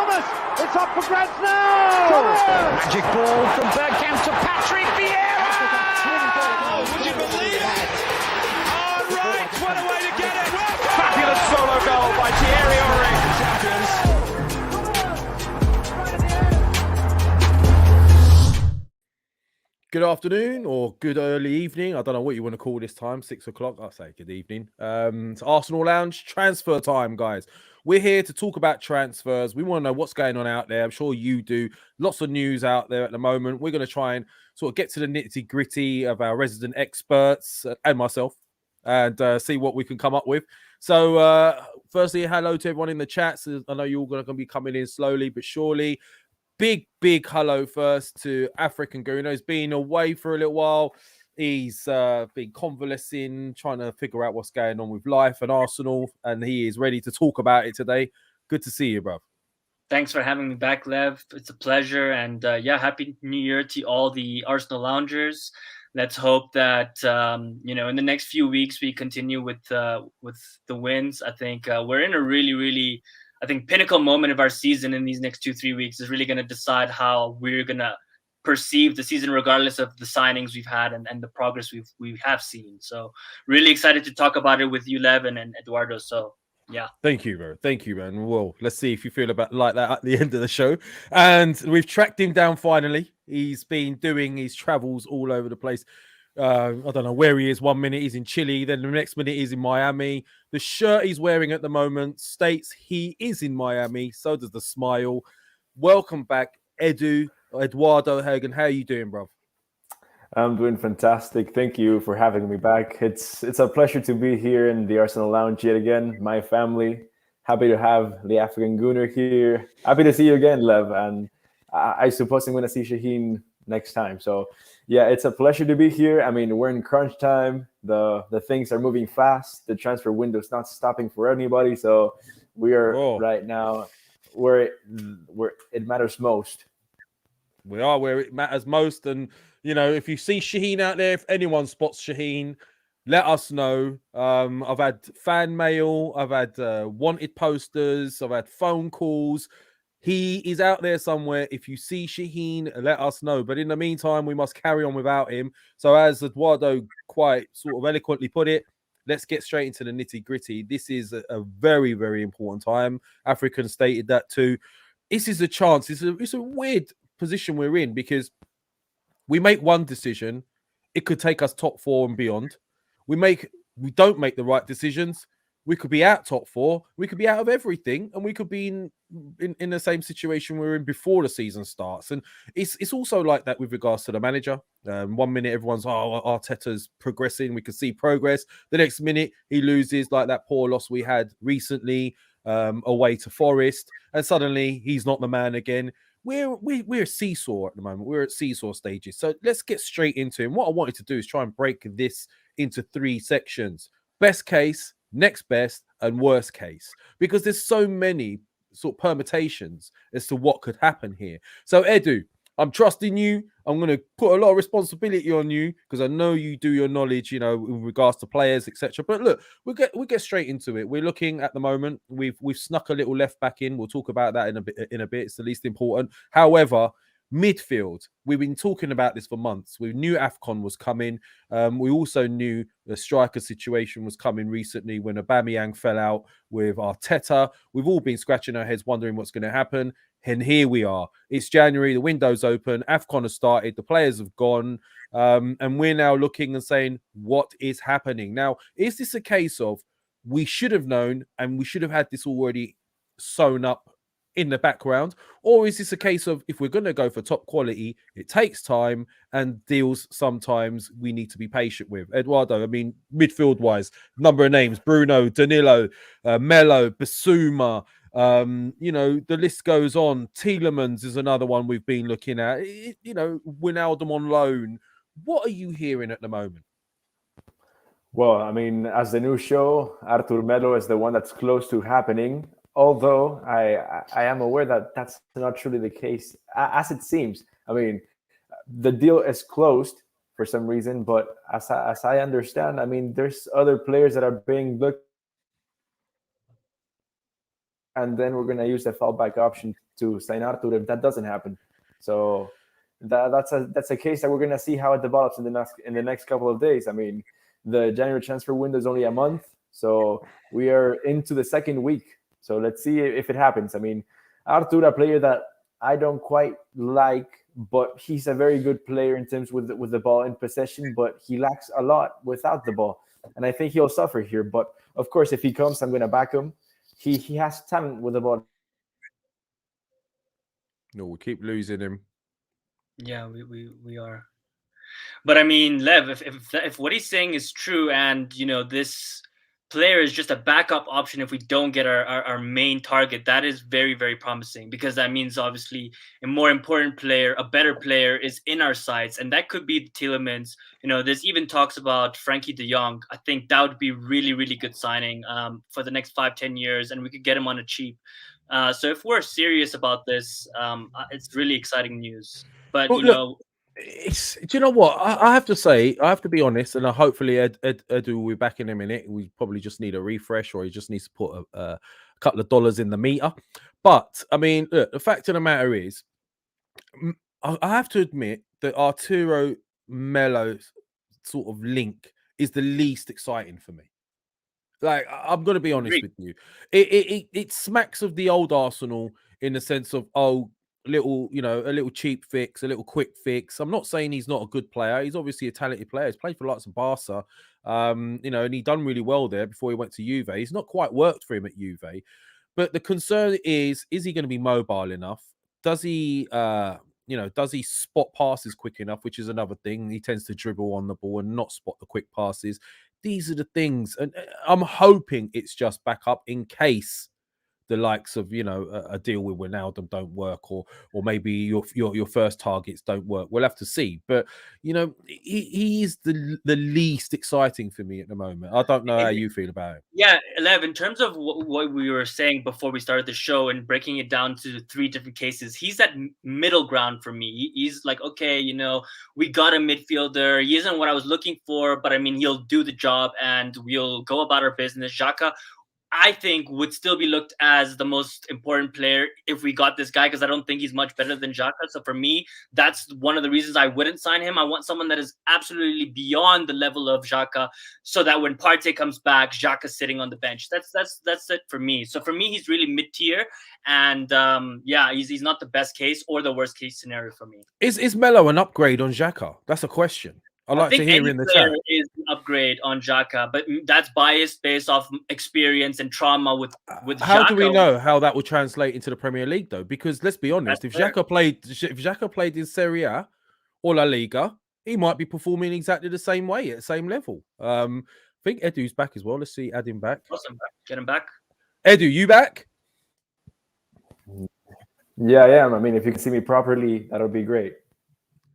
Thomas, it's up for grabs now! Magic ball from Bergkamp to Patrick Vieira! Oh, would you believe it? Oh, Wright, what a way to get it! Fabulous solo goal by pierre-emerick. Good afternoon or good early evening. I don't know what you want to call this time. 6 o'clock. I'll say good evening. It's Arsenal Lounge transfer time, guys. We're here to talk about transfers. We want to know what's going on out there. I'm sure you do. Lots of news out there at the moment. We're going to try and sort of get to the nitty gritty of our resident experts and myself and see what we can come up with. So firstly, hello to everyone in the chats. I know you're all going to be coming in slowly but surely. Big hello first to African Gooners. He's been away for a little while. He's been convalescing, trying to figure out what's going on with life and Arsenal, and he is ready to talk about it today. Good to see you, bro. Thanks for having me back, Lev. It's a pleasure. And happy New Year to all the Arsenal loungers. Let's hope that, in the next few weeks, we continue with the wins. I think we're in a really pinnacle moment of our season in these next 2-3 weeks is really going to decide how we're going to perceive the season, regardless of the signings we've had and the progress we have seen. So really excited to talk about it with you, Lev and Eduardo. So yeah. Thank you, bro. Thank you, man. Well, let's see if you feel like that at the end of the show. And we've tracked him down finally. He's been doing his travels all over the place. I don't know where he is. 1 minute he's in Chile, then the next minute he's in Miami. The shirt he's wearing at the moment states he is in Miami. So does the smile. Welcome back, Eduardo Hagn. How are you doing, bro? I'm doing fantastic. Thank you for having me back. It's a pleasure to be here in the Arsenal Lounge yet again. My family. Happy to have the African Gooner here. Happy to see you again, Lev. And I suppose I'm going to see Shaheen next time. So yeah, it's a pleasure to be here. I mean, we're in crunch time. The things are moving fast. The transfer window is not stopping for anybody. So we are right now where it matters most. We are where it matters most. And, if you see Shaheen out there, if anyone spots Shaheen, let us know. I've had fan mail. I've had wanted posters. I've had phone calls. He is out there somewhere. If you see Shaheen, let us know. But in the meantime, we must carry on without him. So as Eduardo quite sort of eloquently put it, let's get straight into the nitty gritty. This is a very, very important time. African stated that too. This is a chance. It's a weird position we're in because we make one decision. It could take us top 4 and beyond. We don't make the right decisions. We could be out top 4. We could be out of everything, and we could be in the same situation we were in before the season starts. And it's also like that with regards to the manager. 1 minute everyone's Arteta's progressing. We can see progress. The next minute he loses, like that poor loss we had recently away to Forest, and suddenly he's not the man again. We're a seesaw at the moment. We're at seesaw stages. So let's get straight into it. What I wanted to do is try and break this into 3 sections: best case, next best, and worst case, because there's so many sort of permutations as to what could happen here. So Edu, I'm trusting you. I'm going to put a lot of responsibility on you because I know you do your knowledge, in regards to players, etc. But look, we'll get straight into it. We're looking at the moment. We've snuck a little left back in. We'll talk about that in a bit. It's the least important. However, midfield, we've been talking about this for months. We knew AFCON was coming. We also knew the striker situation was coming recently when Aubameyang fell out with Arteta. We've all been scratching our heads wondering what's going to happen. And here we are. It's January. The window's open. AFCON has started. The players have gone. And we're now looking and saying, what is happening? Now, is this a case of we should have known and we should have had this already sewn up in the background? Or is this a case of if we're going to go for top quality, it takes time, and deals sometimes we need to be patient with? Eduardo, I mean, midfield-wise, number of names: Bruno, Danilo, Melo, Basuma, the list goes on. Tielemans is another one we've been looking at. Wijnaldum on loan. What are you hearing at the moment? Well, I mean, as the news show, Artur Melo is the one that's close to happening. Although I am aware that that's not truly the case, as it seems. I mean, the deal is closed for some reason, but as I understand, I mean, there's other players that are being looked and then we're going to use the fallback option to sign Arthur if that doesn't happen. So that's a case that we're going to see how it develops in the next couple of days. I mean, the January transfer window is only a month, so we are into the second week. So let's see if it happens. I mean, Arthur, a player that I don't quite like, but he's a very good player in terms with the ball in possession, but he lacks a lot without the ball. And I think he'll suffer here. But of course, if he comes, I'm going to back him. He has talent with the ball. No, we keep losing him. Yeah, we are. But I mean, Lev, if what he's saying is true, and this player is just a backup option if we don't get our main target, that is very, very promising, because that means obviously a more important player, a better player is in our sights, and that could be Tielemans. There's even talks about Frankie de Jong. I think that would be really, really good signing for the next 5-10 years, and we could get him on a cheap. So if we're serious about this, it's really exciting news. But do you know what? I have to say, I have to be honest, and hopefully Edu will be back in a minute. We probably just need a refresh, or he just needs to put a couple of dollars in the meter. But I mean, look, the fact of the matter is, I have to admit that Arturo Melo's sort of link is the least exciting for me. Like, I'm going to be honest with you. It smacks of the old Arsenal in the sense of, a little cheap fix, a little quick fix. I'm not saying he's not a good player. He's obviously a talented player. He's played for lots of Barca, and he done really well there before he went to Juve. He's not quite worked for him at Juve. But the concern is he going to be mobile enough? Does he, does he spot passes quick enough, which is another thing. He tends to dribble on the ball and not spot the quick passes. These are the things. And I'm hoping it's just back up in case the likes of, a deal with Wijnaldum don't work, or maybe your first targets don't work. We'll have to see. But, he is the least exciting for me at the moment. I don't know how you feel about it. Yeah, Lev, in terms of what we were saying before we started the show and breaking it down to 3 different cases, he's that middle ground for me. He's like, okay, we got a midfielder. He isn't what I was looking for, but I mean, he'll do the job and we'll go about our business. Xhaka, I think, would still be looked as the most important player if we got this guy, because I don't think he's much better than Xhaka. So for me, that's one of the reasons I wouldn't sign him. I want someone that is absolutely beyond the level of Xhaka, so that when Partey comes back, Xhaka's sitting on the bench. That's it for me. So for me, he's really mid-tier, and he's not the best case or the worst case scenario for me. Is Melo an upgrade on Xhaka? That's a question. I'd like to hear in the chat. Is an upgrade on Xhaka, but that's biased based off experience and trauma with Xhaka. How do we know how that will translate into the Premier League, though? Because let's be honest, if Xhaka played in Serie A or La Liga, he might be performing exactly the same way at the same level. I think Edu's back as well. Let's see, add him back. Awesome, get him back. Edu, you back? Yeah, I am. I mean, if you can see me properly, that'll be great.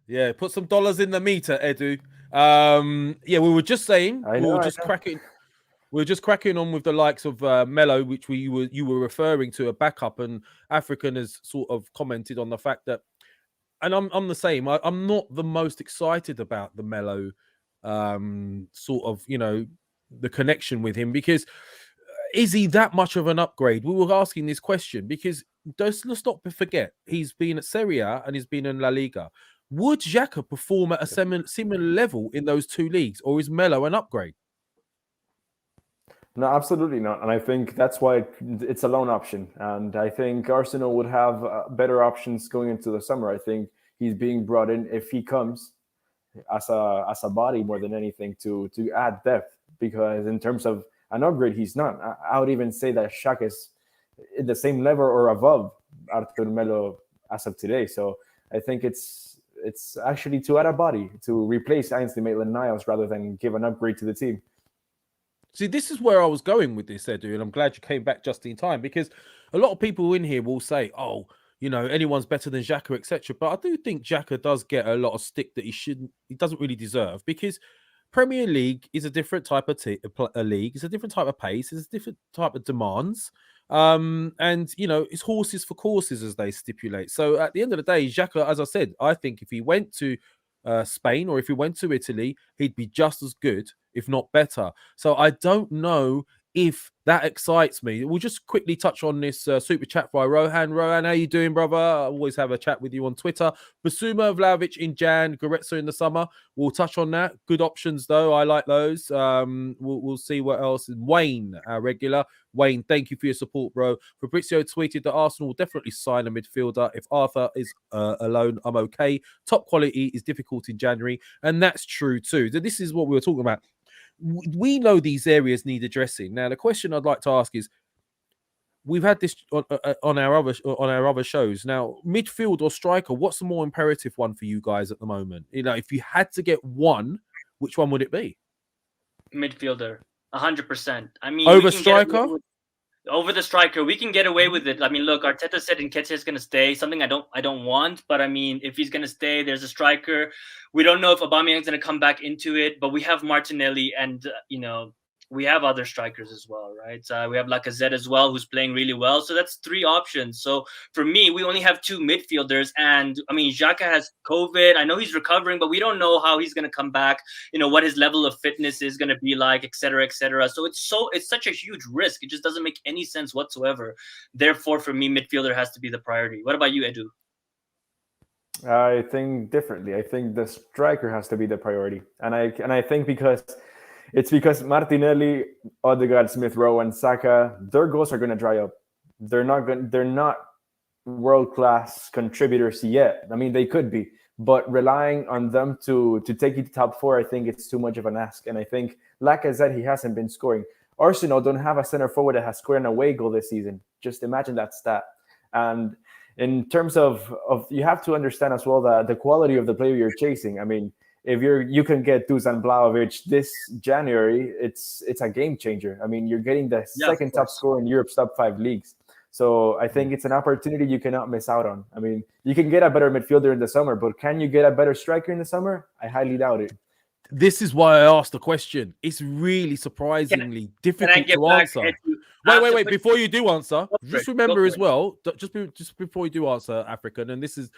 Yeah, put some dollars in the meter, Edu. We were just saying, we were just cracking on with the likes of Melo, which you were referring to a backup, and African has sort of commented on the fact that, and I'm the same. I'm not the most excited about the Melo sort of, the connection with him, because is he that much of an upgrade? We were asking this question because let's not forget, he's been at Serie A and he's been in La Liga. Would Xhaka perform at a similar level in those 2 leagues, or is Melo an upgrade? No, absolutely not. And I think that's why it's a loan option. And I think Arsenal would have better options going into the summer. I think he's being brought in, if he comes, as a body more than anything to add depth. Because in terms of an upgrade, he's not. I would even say that Xhaka is in the same level or above Artur Melo as of today. So I think it's actually to add a body to replace Ainsley Maitland-Niles rather than give an upgrade to the team. See, this is where I was going with this, Edu, and I'm glad you came back just in time, because a lot of people in here will say, anyone's better than Xhaka, etc. But I do think Xhaka does get a lot of stick that he doesn't really deserve, because Premier League is a different type of league. It's a different type of pace. It's a different type of demands. And it's horses for courses, as they stipulate. So at the end of the day, Xhaka, as I said, I think if he went to Spain or if he went to Italy, he'd be just as good, if not better. So I don't know if that excites me. We'll just quickly touch on this super chat by Rohan. Rohan, how you doing, brother? I always have a chat with you on Twitter. Basuma Vlahovic in Jan, Goretzka in the summer. We'll touch on that. Good options, though. I like those. We'll see what else. Wayne, our regular. Wayne, thank you for your support, bro. Fabrizio tweeted that Arsenal will definitely sign a midfielder. If Arthur is alone, I'm okay. Top quality is difficult in January, and that's true, too. This is what we were talking about. We know these areas need addressing. Now, the question I'd like to ask is, we've had this on our other shows. Now, midfield or striker, what's the more imperative one for you guys at the moment? You know, if you had to get one, which one would it be? Midfielder, 100%. I mean, over striker. Over the striker, we can get away with it. I mean, look, Arteta said Nketiah is going to stay. Something I don't want, but I mean, if he's going to stay, there's a striker. We don't know if Aubameyang is going to come back into it, but we have Martinelli, and we have other strikers as well, right? We have Lacazette as well, who's playing really well. So that's 3 options. So for me, we only have 2 midfielders. And I mean, xhaka has COVID. I know he's recovering, but we don't know how he's going to come back, what his level of fitness is going to be like, et cetera, et cetera. So it's such a huge risk. It just doesn't make any sense whatsoever. Therefore, for me, midfielder has to be the priority. What about you, Edu? I think differently. I think the striker has to be the priority. And I think because Martinelli, Odegaard, Smith Rowe, and Saka, their goals are going to dry up. They're not world-class contributors yet. I mean, they could be, but relying on them to take you to top 4, I think it's too much of an ask. And I think, like I said, he hasn't been scoring. Arsenal don't have a center forward that has scored an away goal this season. Just imagine that stat. And in terms of you have to understand as well that the quality of the player you're chasing. I mean, if you can get Dusan Vlahovic this January, it's a game changer. I mean, you're getting the second top scorer in Europe's top 5 leagues. So I think it's an opportunity you cannot miss out on. I mean, you can get a better midfielder in the summer, but can you get a better striker in the summer? I highly doubt it. This is why I asked the question. It's really surprisingly difficult to answer. Wait. Before you do answer, just remember as well, just before you do answer, African, and this is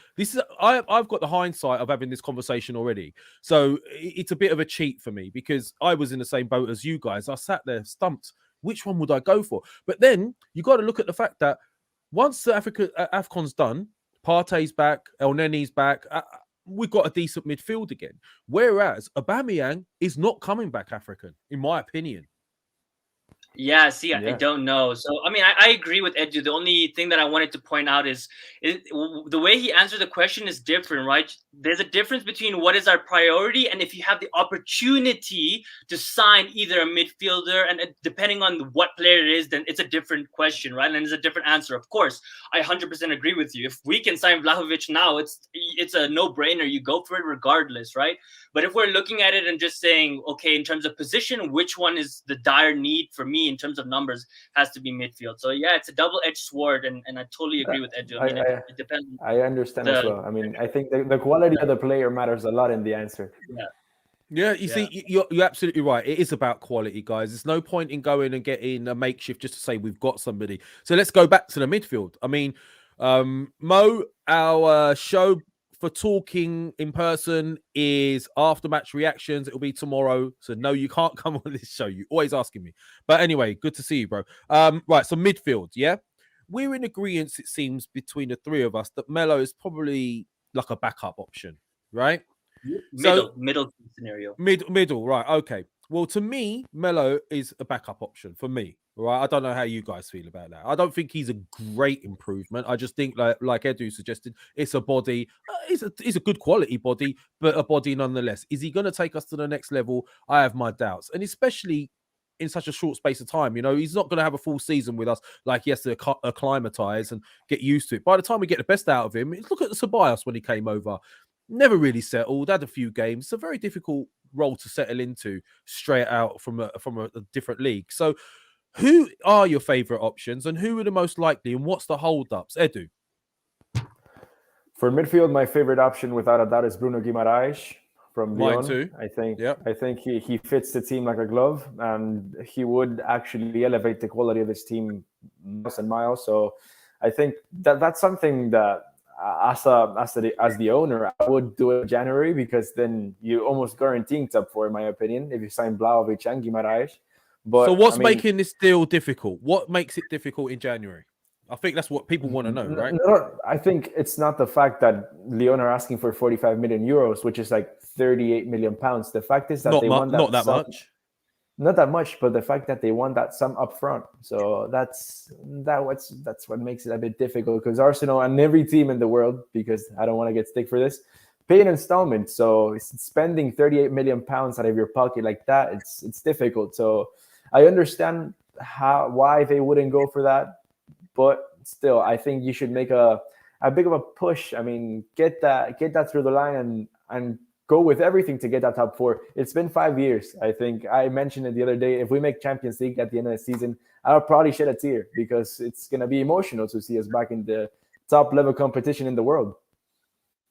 I've got the hindsight of having this conversation already. So it's a bit of a cheat for me because I was in the same boat as you guys. I sat there stumped. Which one would I go for? But then you got to look at the fact that once the AFCON's done, Partey's back, El Neni's back, we've got a decent midfield again. Whereas Aubameyang is not coming back African, in my opinion. Yeah, see, I don't know. So, I mean, I agree with Edu. The only thing that I wanted to point out is the way he answered the question is different, right? There's a difference between what is our priority and if you have the opportunity to sign either a midfielder, and depending on what player it is, then it's a different question, right? And it's a different answer. Of course, I 100% agree with you. If we can sign Vlahovic now, it's a no-brainer. You go for it regardless, right? But if we're looking at it and just saying, okay, in terms of position, which one is the dire need for me in terms of numbers has to be midfield. So yeah, it's a double-edged sword, and I totally agree with Edu. I mean, it depends. I understand as well. I mean, I think the quality of the player matters a lot in the answer. Yeah, you see, you're absolutely right. It is about quality, guys. There's no point in going and getting a makeshift just to say we've got somebody. So let's go back to the midfield. I mean, Mo, our show for talking in person is after match reactions. It'll be tomorrow. So no, you can't come on this show. You're always asking me. But anyway, good to see you, bro. Right, so midfield, yeah? We're in agreement, it seems, between the 3 of us that Melo is probably like a backup option, right? Middle scenario. Middle, right, okay. Well, to me, Melo is a backup option for me, right? I don't know how you guys feel about that. I don't think he's a great improvement. I just think, like Edu suggested, it's a body. It's a good quality body, but a body nonetheless. Is he going to take us to the next level? I have my doubts, and especially in such a short space of time. He's not going to have a full season with us. Like, he has to acclimatize and get used to it. By the time we get the best out of him, look at Ceballos when he came over. Never really settled, had a few games. It's a very difficult role to settle into straight out from a different league. So who are your favourite options and who are the most likely, and what's the hold-ups? Edu? For midfield, my favourite option without a doubt is Bruno Guimaraes from Lyon. Mine too. I think he fits the team like a glove, and he would actually elevate the quality of his team miles and miles. So I think that's something that as the owner, I would do it in January, because then you almost guaranteeing top 4, in my opinion, if you sign Vlahovic and Guimaraes. But so what's I mean, making this deal difficult? What makes it difficult in January? I think that's what people want to know, right? No, I think it's not the fact that Lyon are asking for 45 million euros, which is like 38 million pounds. The fact is that Not they want that not that sum, much. not that much, but the fact that they want that sum up front. So that's what makes it a bit difficult, because Arsenal and every team in the world, because I don't want to get stick for this, pay an installment. So spending 38 million pounds out of your pocket like that, it's difficult. So I understand why they wouldn't go for that. But still, I think you should make a big of a push. I mean, get that through the line and go with everything to get that top 4. It's been 5 years. I think I mentioned it the other day. If we make Champions League at the end of the season, I'll probably shed a tear, because it's going to be emotional to see us back in the top level competition in the world.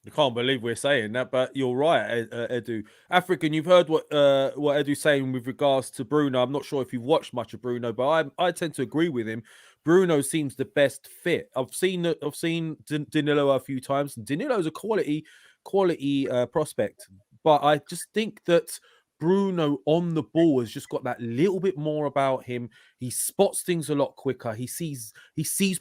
I can't believe we're saying that, but you're right, Edu. African, you've heard what Edu's saying with regards to Bruno. I'm not sure if you've watched much of Bruno, but I tend to agree with him. Bruno seems the best fit. I've seen Danilo a few times. Danilo's a quality prospect, but I just think that Bruno on the ball has just got that little bit more about him. He spots things a lot quicker. He sees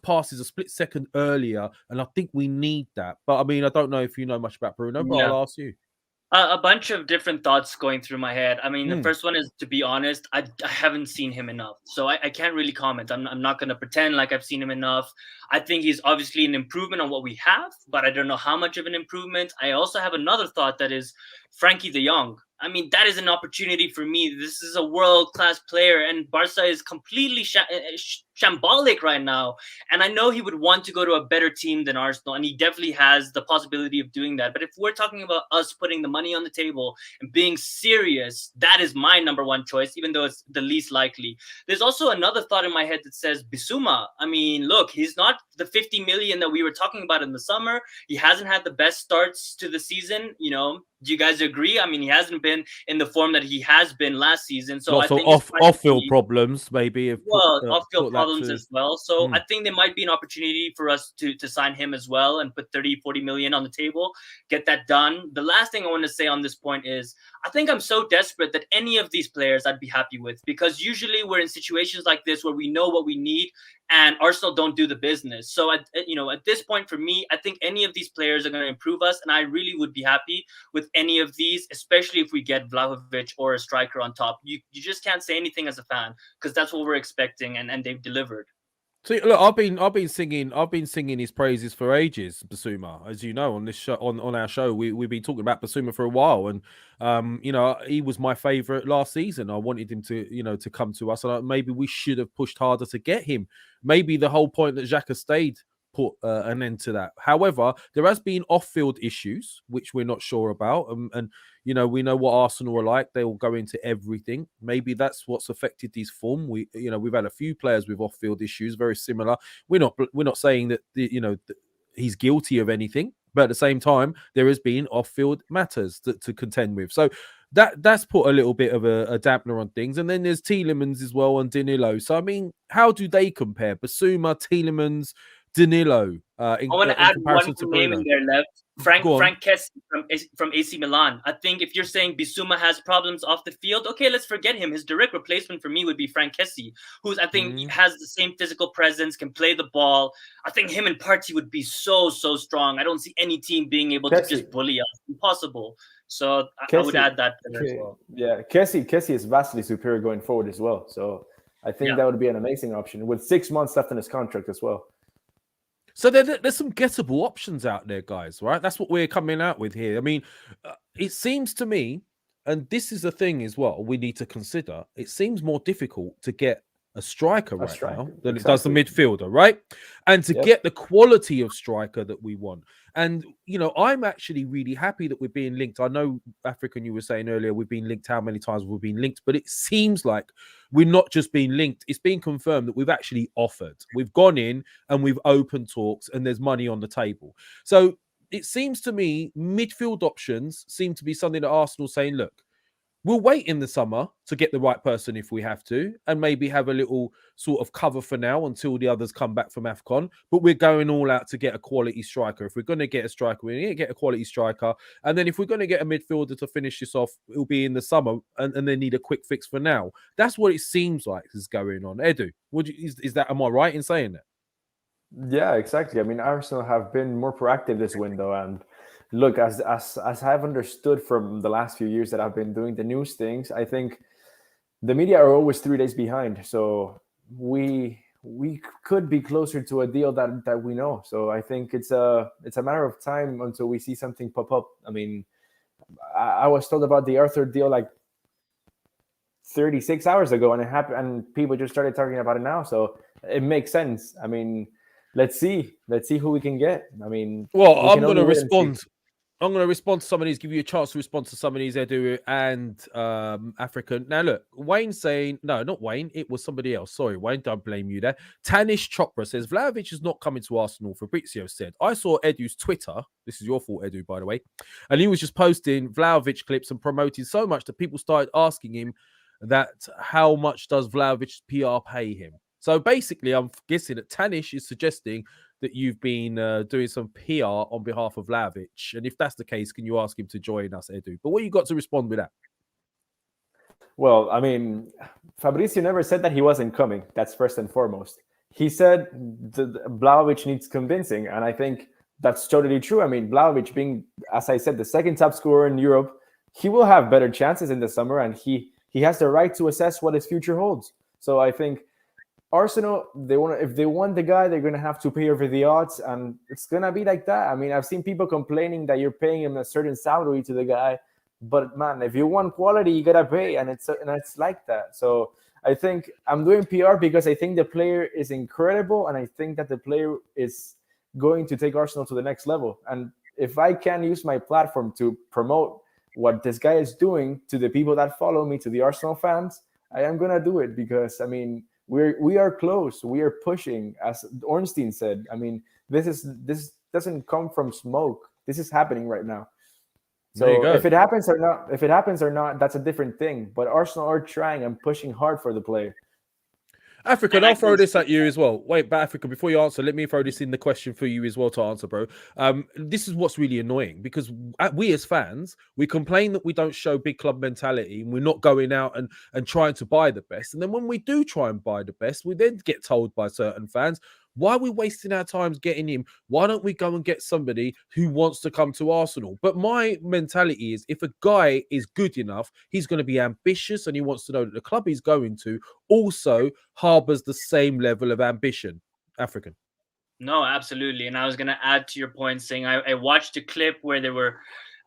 passes a split second earlier, and I think we need that. But I mean, I don't know if you know much about Bruno, but I'll ask you. A bunch of different thoughts going through my head. I mean, the first one is, to be honest, I haven't seen him enough. So I can't really comment. I'm not going to pretend like I've seen him enough. I think he's obviously an improvement on what we have, but I don't know how much of an improvement. I also have another thought, that is Frankie de Jong. I mean, that is an opportunity for me. This is a world-class player, and Barca is completely shambolic right now. And I know he would want to go to a better team than Arsenal, and he definitely has the possibility of doing that. But if we're talking about us putting the money on the table and being serious, that is my number one choice, even though it's the least likely. There's also another thought in my head that says Bissouma. I mean, look, he's not the 50 million that we were talking about in the summer. He hasn't had the best starts to the season. You know, do you guys agree? I mean, he hasn't been in the form that he has been last season. So lots I think off-field problems, maybe. Off-field problems as well. So I think there might be an opportunity for us to sign him as well and put 30-40 million on the table, get that done. The last thing I want to say on this point is, I think I'm so desperate that any of these players I'd be happy with, because usually we're in situations like this where we know what we need and Arsenal don't do the business. So at this point, for me, I think any of these players are going to improve us, and I really would be happy with any of these, especially if we get Vlahovic or a striker on top. You just can't say anything as a fan, because that's what we're expecting, and they've delivered. See, look, I've been singing his praises for ages, Bissouma. As you know, on this show, on our show, we've been talking about Bissouma for a while, and he was my favorite last season. I wanted him to come to us, and maybe we should have pushed harder to get him. Maybe the whole point that xhaka stayed put an end to that. However, there has been off-field issues which we're not sure about, and we know what Arsenal are like. They will go into everything. Maybe that's what's affected his form. We've had a few players with off-field issues, very similar. We're not saying that he's guilty of anything, but at the same time, there has been off-field matters to contend with. So that's put a little bit of a dampener on things. And then there's Tielemans as well and Danilo. So I mean, how do they compare? Bissouma, Tielemans, Danilo. I want to add one name in there, Lev. Frank Kessie from AC Milan. I think if you're saying Bissouma has problems off the field, okay, let's forget him. His direct replacement for me would be Frank Kessie, who's, I think, has the same physical presence, can play the ball. I think him and Partey would be so strong. I don't see any team being able to just bully us. Impossible. So I would add that there as well. Yeah, Kessie is vastly superior going forward as well. So I think that would be an amazing option with 6 months left in his contract as well. So there's some gettable options out there, guys, right? That's what we're coming out with here. I mean, it seems to me, and this is a thing as well we need to consider, it seems more difficult to get a striker now than it does the midfielder, right? And to get the quality of striker that we want. And, I'm actually really happy that we're being linked. I know, African, you were saying earlier, we've been linked, how many times we've been linked, but it seems like we're not just being linked. It's been confirmed that we've actually offered. We've gone in and we've opened talks and there's money on the table. So it seems to me midfield options seem to be something that Arsenal saying, look, We'll wait in the summer to get the right person if we have to, and maybe have a little sort of cover for now until the others come back from AFCON. But we're going all out to get a quality striker. If we're going to get a striker, we need to get a quality striker. And then if we're going to get a midfielder to finish this off, it'll be in the summer, and they need a quick fix for now. That's what it seems like is going on. Edu, is that, am I right in saying that? Yeah, exactly. I mean, Arsenal have been more proactive this window, and look, as I've understood from the last few years that I've been doing the news things, I think the media are always 3 days behind. So we could be closer to a deal that we know. So I think it's a matter of time until we see something pop up. I mean, I was told about the Arthur deal like 36 hours ago, and it happened, and people just started talking about it now. So it makes sense. I mean, let's see who we can get. I mean, well, I'm going to respond. I'm going to respond to some of these, give you a chance to respond to some of these, Edu and African. Now, look, Wayne saying, no, not Wayne, it was somebody else. Sorry, Wayne, don't blame you there. Tanish Chopra says, Vlahovic is not coming to Arsenal, Fabrizio said. I saw Edu's Twitter. This is your fault, Edu, by the way. And he was just posting Vlahovic clips and promoting so much that people started asking him that how much does Vlahovic's PR pay him? So basically, I'm guessing that Tanish is suggesting that you've been doing some PR on behalf of Vlahovic. And if that's the case, can you ask him to join us, Edu? But what you got to respond with that? Well, I mean, Fabrizio never said that he wasn't coming. That's first and foremost. He said Vlahovic needs convincing. And I think that's totally true. I mean, Vlahovic being, as I said, the second top scorer in Europe, he will have better chances in the summer. And he has the right to assess what his future holds. So I think Arsenal, if they want the guy, they're going to have to pay over the odds, and it's going to be like that. I mean, I've seen people complaining that you're paying him a certain salary to the guy, but man, if you want quality, you got to pay, and it's like that. So I think I'm doing PR because I think the player is incredible, and I think that the player is going to take Arsenal to the next level. And if I can use my platform to promote what this guy is doing to the people that follow me, to the Arsenal fans, I am going to do it because, I mean, we are close. We are pushing, as Ornstein said. I mean, this doesn't come from smoke. This is happening right now. So if it happens or not, that's a different thing. But Arsenal are trying and pushing hard for the player. African, I'll throw this at you as well. Wait, but African, before you answer, let me throw this in the question for you as well to answer, bro. This is what's really annoying because we as fans, we complain that we don't show big club mentality and we're not going out and trying to buy the best. And then when we do try and buy the best, we then get told by certain fans, why are we wasting our time getting him? Why don't we go and get somebody who wants to come to Arsenal? But my mentality is if a guy is good enough, he's going to be ambitious and he wants to know that the club he's going to also harbors the same level of ambition. African. No, absolutely. And I was going to add to your point saying I watched a clip where there were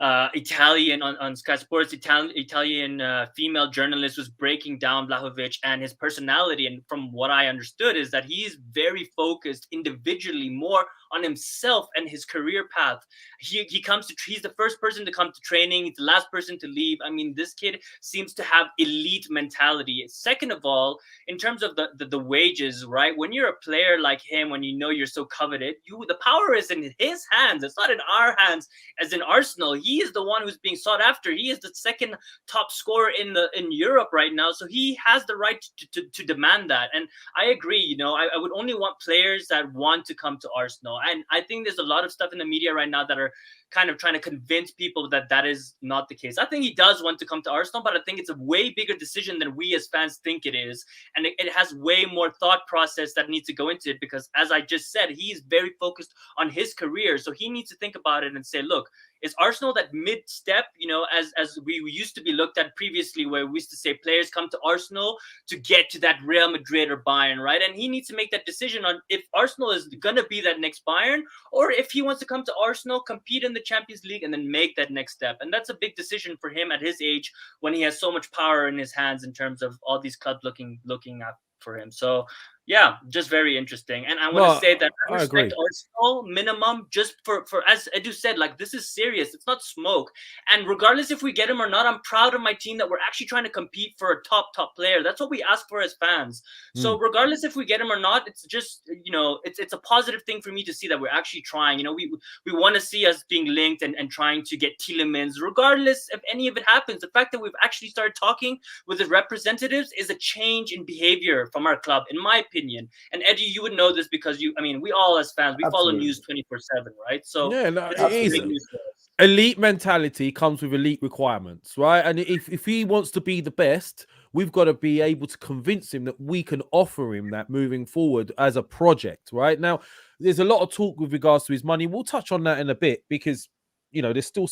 Italian on Sky Sports, Italian female journalist was breaking down Vlahovic and his personality. And from what I understood is that he's very focused individually more on himself and his career path. He's the first person to come to training. He's the last person to leave. I mean, this kid seems to have elite mentality. Second of all, in terms of the wages, right? When you're a player like him, when you know you're so coveted, the power is in his hands. It's not in our hands as in Arsenal. He is the one who's being sought after. He is the second top scorer in Europe right now. So he has the right to demand that. And I agree, you know, I would only want players that want to come to Arsenal. And I think there's a lot of stuff in the media right now that are kind of trying to convince people that is not the case. I think he does want to come to Arsenal, but I think it's a way bigger decision than we as fans think it is. And it has way more thought process that needs to go into it because, as I just said, he's very focused on his career. So he needs to think about it and say, look, is Arsenal that mid-step, you know, as we used to be looked at previously, where we used to say players come to Arsenal to get to that Real Madrid or Bayern, right? And he needs to make that decision on if Arsenal is going to be that next Bayern or if he wants to come to Arsenal, compete in the Champions League and then make that next step. And that's a big decision for him at his age when he has so much power in his hands in terms of all these clubs looking for him. So yeah, just very interesting. And I want to say that I respect Arsenal minimum just for as Edu said, like, this is serious. It's not smoke. And regardless if we get him or not, I'm proud of my team that we're actually trying to compete for a top player. That's what we ask for as fans. So regardless if we get him or not, it's just, you know, it's a positive thing for me to see that we're actually trying. You know, we want to see us being linked and trying to get Tielemans, regardless if any of it happens. The fact that we've actually started talking with the representatives is a change in behavior from our club, in my opinion. And Eddie, you would know this because we all as fans, we follow news 24/7, right? So yeah, no, it is. Elite mentality comes with elite requirements, right? And if he wants to be the best, we've got to be able to convince him that we can offer him that moving forward as a project, right? Now, there's a lot of talk with regards to his money. We'll touch on that in a bit because, you know, there's still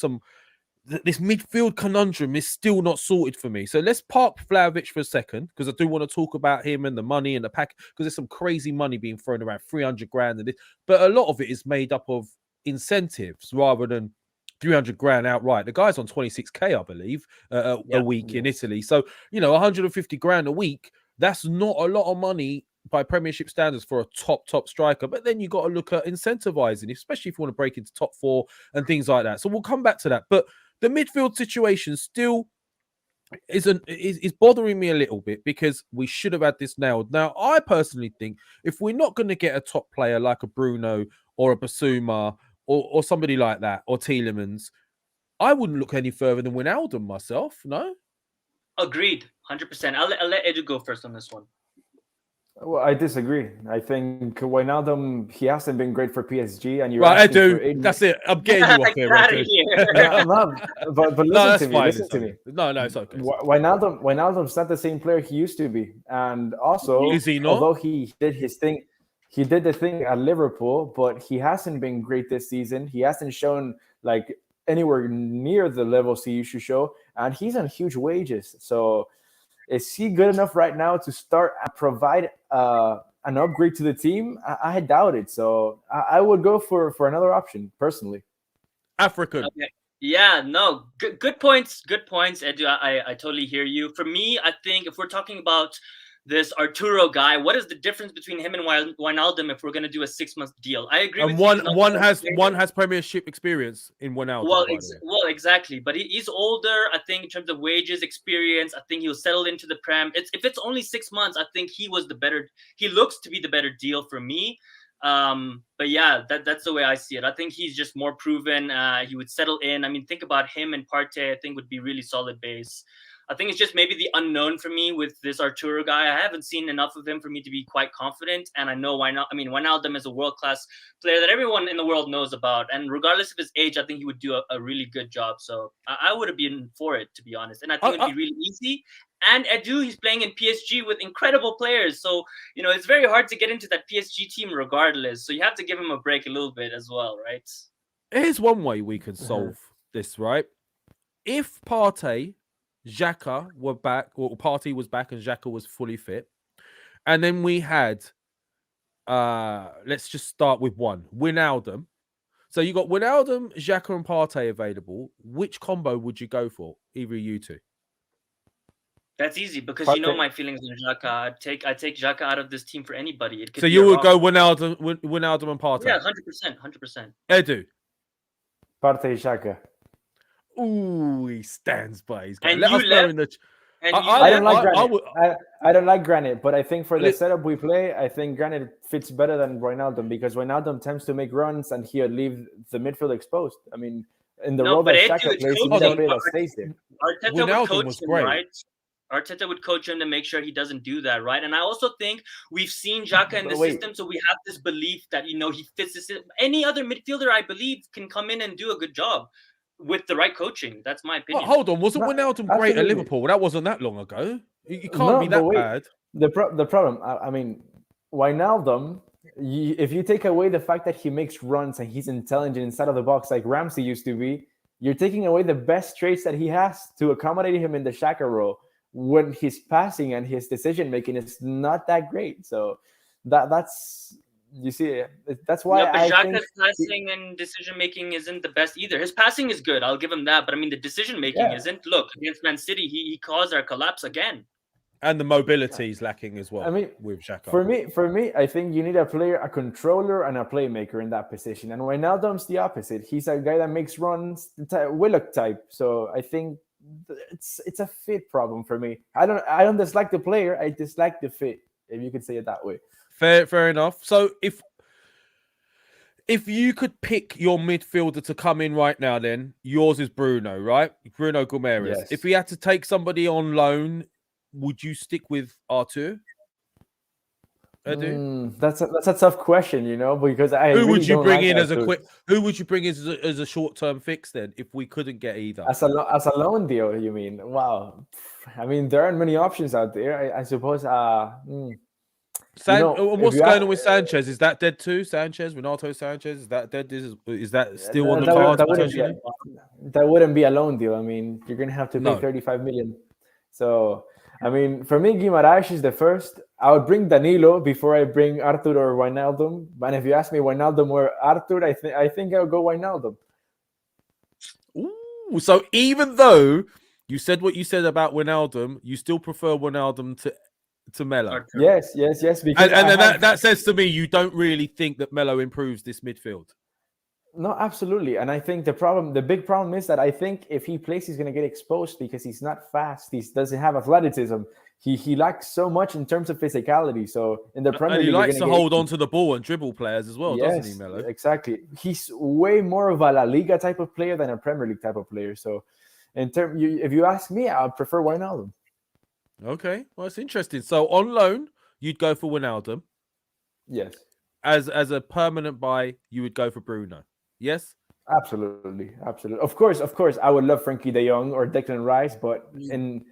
this midfield conundrum is still not sorted for me. So let's park Vlahovic for a second, because I do want to talk about him and the money and the pack, because there's some crazy money being thrown around, 300 grand. And this, but a lot of it is made up of incentives rather than 300 grand outright. The guy's on 26k, I believe, a week in Italy. So, you know, 150 grand a week, that's not a lot of money by Premiership standards for a top striker. But then you got to look at incentivizing, especially if you want to break into top 4 and things like that. So we'll come back to that. But the midfield situation still is bothering me a little bit, because we should have had this nailed. Now, I personally think if we're not going to get a top player like a Bruno or a Basuma or somebody like that, or Tielemans, I wouldn't look any further than Wijnaldum myself, no? Agreed, 100%. I'll let Edu go first on this one. Well, I disagree. I think Wijnaldum, he hasn't been great for PSG, and you're right. Edu, that's it. I'm getting you off here. But listen to me. No, it's okay. Wijnaldum's not the same player he used to be, and also, is he not? Although he did his thing, he did the thing at Liverpool, but he hasn't been great this season. He hasn't shown like anywhere near the levels he used to show, and he's on huge wages. So, is he good enough right now to start and provide an upgrade to the team? I doubt it. So I would go for another option, personally. African. Okay. Yeah, no, good points. Good points, Edu. I totally hear you. For me, I think if we're talking about this Arturo guy, what is the difference between him and Wijnaldum if we're going to do a 6-month deal? I agree. And with one has Premiership experience in Wijnaldum. Well, exactly. But he's older. I think in terms of wages, experience, I think he'll settle into the Prem. If it's only 6 months, I think he looks to be the better deal for me. But yeah, that's the way I see it. I think he's just more proven. He would settle in. I mean, think about him and Partey. I think would be really solid base. I think it's just maybe the unknown for me with this Arturo guy. I haven't seen enough of him for me to be quite confident. And I know why not. I mean, Wijnaldum is a world-class player that everyone in the world knows about. And regardless of his age, I think he would do a really good job. So I would have been for it, to be honest. And I think it'd be really easy. And Edu, he's playing in PSG with incredible players. So, you know, it's very hard to get into that PSG team regardless. So you have to give him a break a little bit as well, right? Here's one way we can solve this, right? If Partey, xhaka were back, or Partey was back and Xhaka was fully fit, and then we had let's just start with one, Wijnaldum. So you got Wijnaldum, Xhaka and Partey available. Which combo would you go for? Either of you two. That's easy because you know my feelings on Xhaka. I take Xhaka out of this team for anybody. So you would go Wijnaldum and Partey? Yeah, 100%. Edu. Partey, Xhaka. Ooh, he stands by his guy. And Let us know in the. I don't like Granit. I don't like Granit, but I think for the setup we play, I think Granit fits better than Wijnaldum, because Wijnaldum tends to make runs and he'll leave the midfield exposed. I mean, in the role that Xhaka plays, he's a player that stays there. Arteta would coach him, right? Arteta would coach him to make sure he doesn't do that, right? And I also think we've seen Xhaka in the system, so we have this belief that, you know, he fits the system. Any other midfielder, I believe, can come in and do a good job with the right coaching. That's my opinion. Well, hold on, wasn't Wijnaldum great at Liverpool? That wasn't that long ago. You can't be that bad. The problem, I mean, Wijnaldum, if you take away the fact that he makes runs and he's intelligent inside of the box like Ramsey used to be, you're taking away the best traits that he has to accommodate him in the Xhaka role, when his passing and his decision making is not that great. So that's, you see, that's why I think Xhaka's passing and decision making isn't the best either. His passing is good, I'll give him that, but I mean the decision making isn't. Look, against Man City, he caused our collapse again. And the mobility is lacking as well. I mean, with xhaka. For me, I think you need a player, a controller, and a playmaker in that position. And Wijnaldum's the opposite. He's a guy that makes runs, Willock type. So I think it's a fit problem for me. I don't dislike the player. I dislike the fit, if you could say it that way. Fair enough. So if you could pick your midfielder to come in right now, then yours is Bruno, right? Bruno Guimaraes. Yes. If we had to take somebody on loan, would you stick with Artur? That's a tough question, because who would you bring in as a quick? Who would you bring in as a short-term fix then? If we couldn't get either, as a loan deal, you mean? Wow. I mean, there aren't many options out there. I suppose. What's going on with Sanchez? Is that dead too? Renato Sanchez, is that dead? Is that still on the cards? That wouldn't be a loan deal. I mean, you're gonna have to pay 35 million. So, I mean, for me, Guimaraes is the first. I would bring Danilo before I bring Artur or Wijnaldum. But if you ask me Wijnaldum or Artur, I think I'll go Wijnaldum. Ooh, so even though you said what you said about Wijnaldum, you still prefer Wijnaldum to Melo? Yes. Because that says to me you don't really think that Melo improves this midfield. No, absolutely. And I think the big problem is that I think if he plays, he's going to get exposed because he's not fast. He doesn't have athleticism. He lacks so much in terms of physicality. So in the Premier League, he likes to hold on to the ball and dribble players as well, doesn't he, Melo? Exactly. He's way more of a La Liga type of player than a Premier League type of player. So if you ask me, I prefer Wijnaldum. Okay, well, it's interesting. So on loan, you'd go for Wijnaldum. Yes. As a permanent buy, you would go for Bruno. Yes. Absolutely. Of course. I would love Frankie De Jong or Declan Rice, but in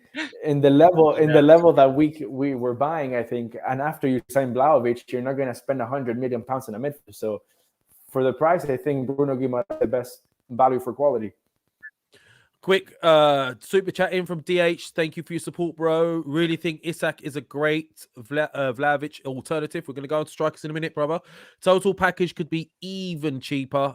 the level that we were buying, I think, and after you sign Vlahovic, you're not going to spend £100 million in a midfield. So for the price, I think Bruno Guimaraes is the best value for quality. Quick super chat in from DH. Thank you for your support, bro. Really think Isak is a great Vlahovic alternative. We're going to go on to strikers in a minute, brother. Total package could be even cheaper.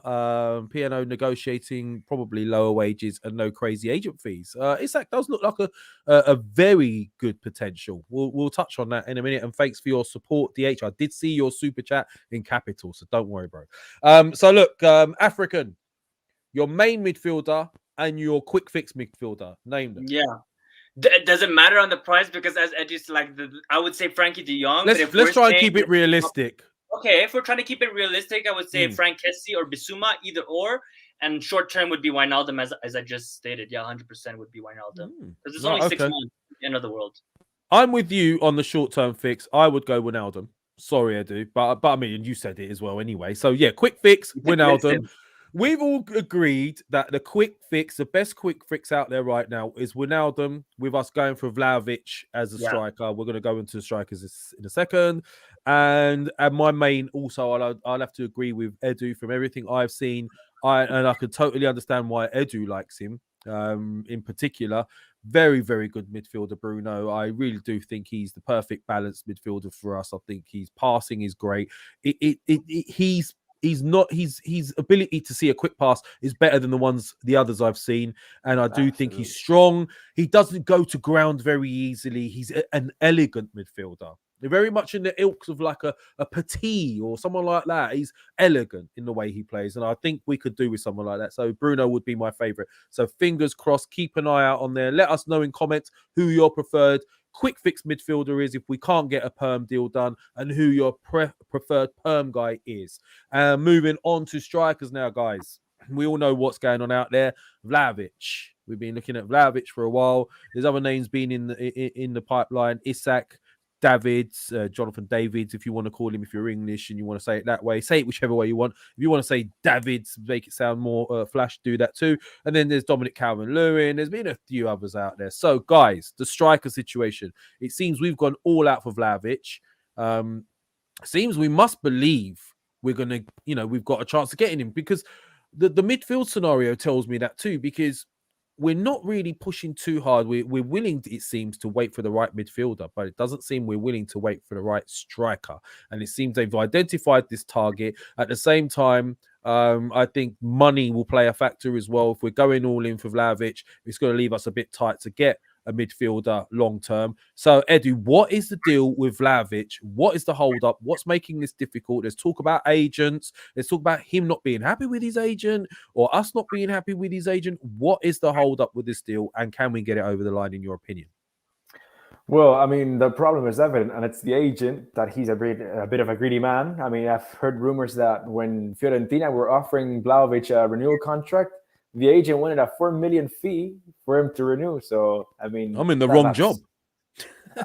P&O negotiating probably lower wages and no crazy agent fees. Isak does look like a very good potential. We'll touch on that in a minute. And thanks for your support, DH. I did see your super chat in capital, so don't worry, bro. So look, African, your main midfielder and your quick fix midfielder, name them. Yeah. Does it matter on the price? Because as Eddie's I would say Frankie De Jong. Let's try and keep it realistic. Okay, if we're trying to keep it realistic, I would say Frank Kessie or Bissouma, either or. And short term would be Wijnaldum, as I just stated. Yeah, 100% would be Wijnaldum. Because it's only 6 months, end of the world. I'm with you on the short term fix. I would go Wijnaldum. Sorry, Edu, but I mean, you said it as well anyway. So yeah, quick fix, Wijnaldum. We've all agreed that the best quick fix out there right now is Wijnaldum, with us going for Vlahovic as a striker. We're going to go into the strikers in a second. And my main also, I'll have to agree with Edu from everything I've seen. I can totally understand why Edu likes him in particular. Very, very good midfielder, Bruno. I really do think he's the perfect balanced midfielder for us. I think his passing is great. His ability to see a quick pass is better than the others I've seen. And I do think he's strong. He doesn't go to ground very easily. He's an elegant midfielder. They're very much in the ilks of like a Partey or someone like that. He's elegant in the way he plays. And I think we could do with someone like that. So Bruno would be my favorite. So fingers crossed, keep an eye out on there. Let us know in comments who your preferred quick fix midfielder is if we can't get a perm deal done, and who your preferred perm guy is. Moving on to strikers now, guys. We all know what's going on out there. Vlahovic. We've been looking at Vlahovic for a while. There's other names being in the pipeline. Isak, Davids, Jonathan Davids, if you want to call him, if you're English and you want to say it that way, say it whichever way you want. If you want to say Davids, make it sound more flash, do that too. And then there's Dominic Calvert-Lewin. There's been a few others out there. So, guys, the striker situation. It seems we've gone all out for Vlahovic. Seems we must believe we're going to, we've got a chance of getting him, because the midfield scenario tells me that too, because we're not really pushing too hard. We're willing, it seems, to wait for the right midfielder, but it doesn't seem we're willing to wait for the right striker. And it seems they've identified this target. At the same time, I think money will play a factor as well. If we're going all in for Vlahovic, it's going to leave us a bit tight to get a midfielder long term. So, Edu, what is the deal with Vlahovic? What is the hold up? What's making this difficult? There's talk about agents. There's talk about him not being happy with his agent or us not being happy with his agent. What is the hold up with this deal, and can we get it over the line, in your opinion? Well, I mean, the problem is evident, and it's the agent, that he's a bit of a greedy man. I mean, I've heard rumors that when Fiorentina were offering Vlahovic a renewal contract, the agent wanted a 4 million fee for him to renew. So, I mean, I'm in the wrong job.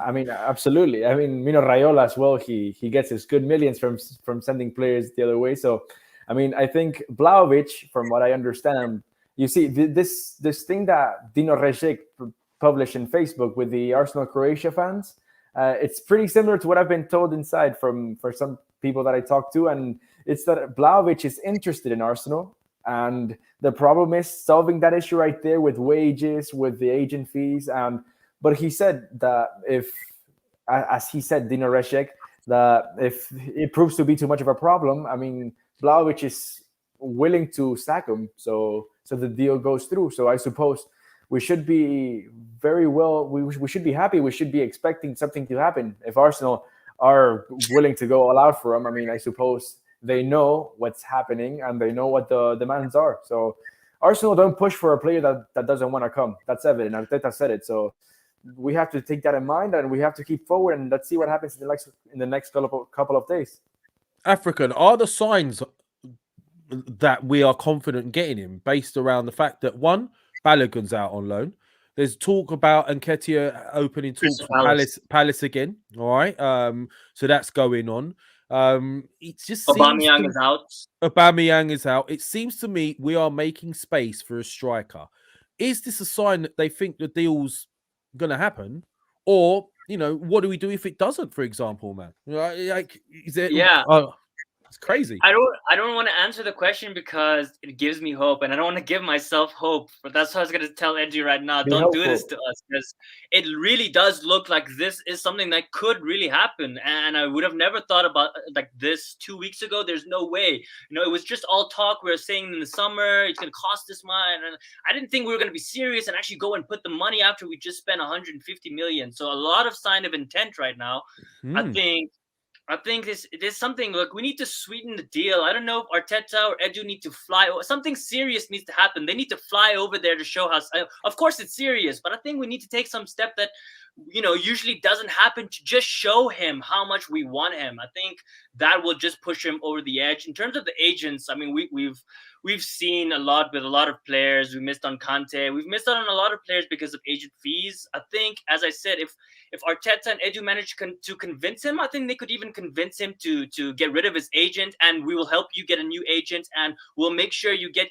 I mean, absolutely. I mean, Mino Raiola as well, he gets his good millions from sending players the other way. So, I mean, I think Vlahovic, from what I understand, you see, this thing that Dino Rejek published in Facebook with the Arsenal Croatia fans, it's pretty similar to what I've been told inside for some people that I talked to, and it's that Vlahovic is interested in Arsenal, and the problem is solving that issue right there with wages, with the agent fees. But he said that as he said, Dino Rejek, that if it proves to be too much of a problem, I mean, Vlahovic is willing to sack him, so the deal goes through. So I suppose we should be very well. We should be happy. We should be expecting something to happen if Arsenal are willing to go all out for him. I mean, I suppose they know what's happening and they know what the demands are. So Arsenal don't push for a player that doesn't want to come. That's evident. Arteta said it. So we have to take that in mind, and we have to keep forward, and let's see what happens in the next couple of days. African, are the signs that we are confident in getting him based around the fact that, one, Balogun's out on loan? There's talk about Nketiah opening talks for Palace again. All right. So that's going on. It just Aubameyang is out. Aubameyang is out. It seems to me we are making space for a striker. Is this a sign that they think the deal's going to happen? Or, what do we do if it doesn't, for example, man? Like, is it? Yeah. It's crazy. I don't want to answer the question because it gives me hope, and I don't want to give myself hope. But that's what I was going to tell Eddie right now. Don't do this to us, because it really does look like this is something that could really happen. And I would have never thought about like this 2 weeks ago. There's no way. It was just all talk. We were saying in the summer it's going to cost this much, and I didn't think we were going to be serious and actually go and put the money after we just spent 150 million. So a lot of sign of intent right now. I think there's something. Look, we need to sweeten the deal. I don't know if Arteta or Edu need to fly. Something serious needs to happen. They need to fly over there to show how. Of course, it's serious, but I think we need to take some step that usually doesn't happen, to just show him how much we want him. I think that will just push him over the edge. In terms of the agents, I mean, we've seen a lot with a lot of players. We missed on Kante. We've missed out on a lot of players because of agent fees. I think, as I said, if Arteta and Edu manage to convince him, I think they could even convince him to get rid of his agent, and we will help you get a new agent, and we'll make sure you get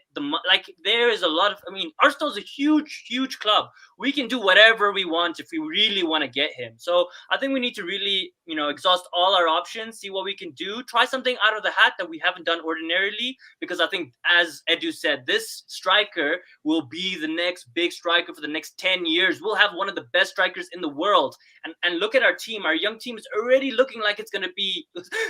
there is a lot of. I mean, Arsenal's a huge club. We can do whatever we want if we really want to get him. So I think we need to really, exhaust all our options, see what we can do, try something out of the hat that we haven't done ordinarily, because I think, as Edu said, this striker will be the next big striker for the next 10 years. We'll have one of the best strikers in the world. And look at our team. Our young team is already looking like it's going to be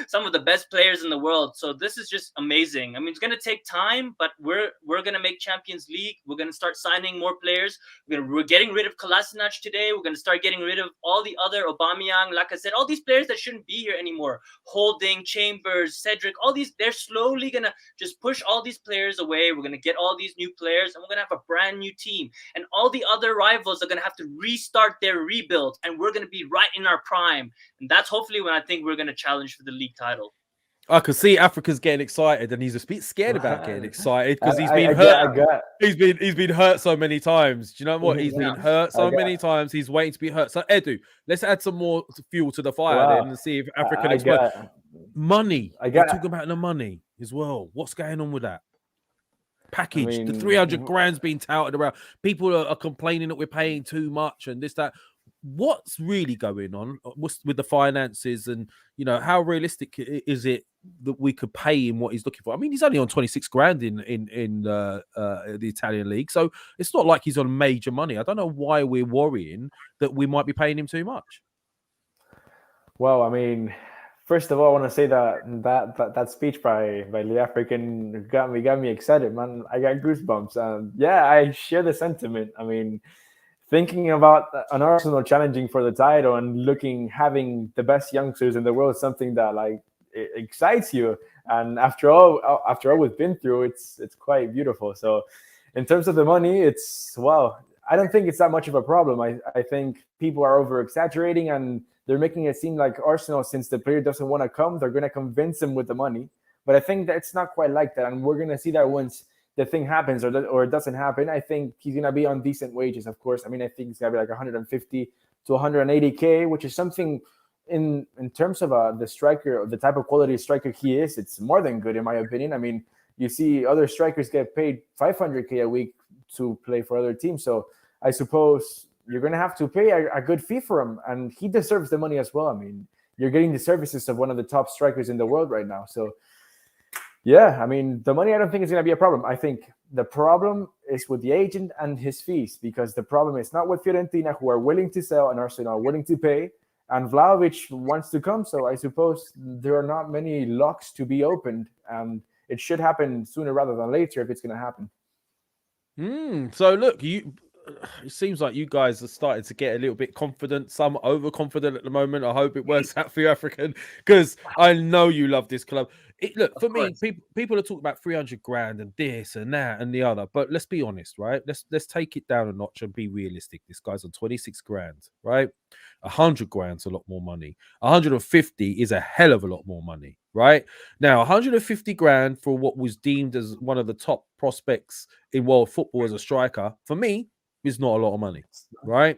some of the best players in the world. So this is just amazing. I mean, it's going to take time, but we're going to make Champions League. We're going to start signing more players. We're getting rid of Kolasinac today. We're going to start getting rid of all the other Aubameyang, like I said, all these players that shouldn't be here anymore. Holding, Chambers, Cedric, all these, they're slowly going to just push all these players away. We're going to get all these new players, and we're going to have a brand new team. And all the other rivals are going to have to restart their rebuild, and we're going to be right in our prime. And that's hopefully when I think we're going to challenge for the league title. I can see Africa's getting excited, and he's a bit scared about getting excited because he's been hurt. He's been hurt so many times. Do you know what? He's been hurt so many times. He's waiting to be hurt. So Edu, let's add some more fuel to the fire then and see if Africa can explode. Money. We're talking about the money as well. What's going on with that package? The 300 grand's being touted around. People are complaining that we're paying too much and this, that. What's really going on with the finances, and how realistic is it that we could pay him what he's looking for? I mean, he's only on 26 grand in the Italian league, so it's not like he's on major money. I don't know why we're worrying that we might be paying him too much. Well, I mean, first of all, I want to say that speech by the African got me excited, man. I got goosebumps. I share the sentiment. I mean, thinking about an Arsenal challenging for the title and having the best youngsters in the world, something that like it excites you. And after all we've been through, it's quite beautiful. So in terms of the money, I don't think it's that much of a problem. I think people are over exaggerating and they're making it seem like Arsenal, since the player doesn't want to come, they're going to convince him with the money. But I think that it's not quite like that. And we're going to see that once the thing happens or it doesn't happen. I think he's going to be on decent wages, of course. I mean, I think it's going to be like 150 to 180K, which is something in terms of the striker, or the type of quality striker he is, it's more than good, in my opinion. I mean, you see other strikers get paid 500K a week to play for other teams. So I suppose you're going to have to pay a good fee for him. And he deserves the money as well. I mean, you're getting the services of one of the top strikers in the world right now. So, yeah, I mean, the money I don't think is going to be a problem. I think the problem is with the agent and his fees, because the problem is not with Fiorentina, who are willing to sell, and Arsenal are willing to pay. And Vlahovic wants to come. So I suppose there are not many locks to be opened. And it should happen sooner rather than later if it's going to happen. So look, it seems like you guys are starting to get a little bit confident, some overconfident at the moment. I hope it works out for you, African, because I know you love this club. Look, for me, people are talking about 300 grand and this and that and the other, but let's be honest, right? Let's take it down a notch and be realistic. This guy's on 26 grand, right? 100 grand's a lot more money. 150 is a hell of a lot more money, right? Now, 150 grand for what was deemed as one of the top prospects in world football as a striker, for me, is not a lot of money, right?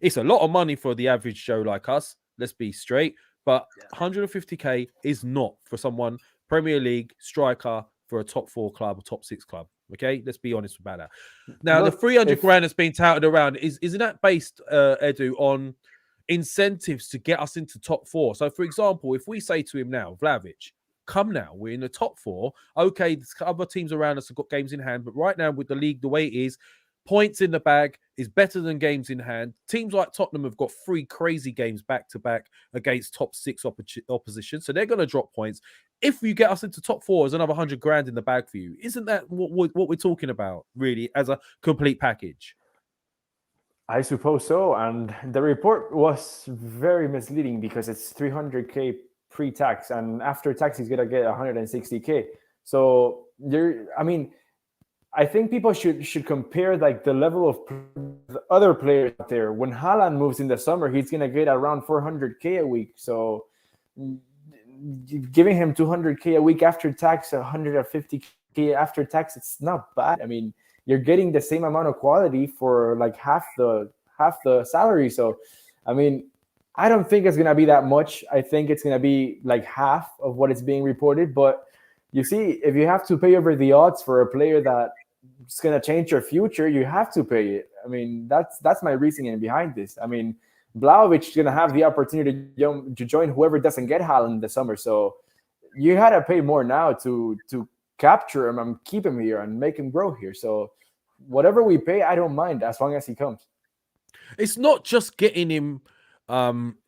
It's a lot of money for the average Joe like us. Let's be straight. But 150K is not for someone Premier League striker for a top 4 club or top 6 club. Okay, let's be honest about that. Now, the 300 grand that's been touted around isn't that based, Edu, on incentives to get us into top 4? So, for example, if we say to him now, Vlahovic, come now, we're in the top 4. Okay, the other teams around us have got games in hand, but right now with the league the way it is, points in the bag is better than games in hand. Teams like Tottenham have got 3 crazy games back-to-back against top 6 opposition, so they're going to drop points. If you get us into top 4, there's another 100 grand in the bag for you. Isn't that what we're talking about, really, as a complete package? I suppose so. And the report was very misleading because it's 300K pre-tax, and after tax, he's going to get 160K. So, I think people should compare like the level of the other players out there. When Haaland moves in the summer, he's going to get around 400K a week. So giving him 200K a week after tax, 150K after tax, it's not bad. I mean, you're getting the same amount of quality for like half the salary. So, I mean, I don't think it's going to be that much. I think it's going to be like half of what is being reported. But you see, if you have to pay over the odds for a player that it's going to change your future, you have to pay it. I mean, that's my reasoning behind this. I mean, Vlahovic is going to have the opportunity to join whoever doesn't get Haaland this summer. So you had to pay more now to capture him and keep him here and make him grow here. So whatever we pay, I don't mind as long as he comes. It's not just getting him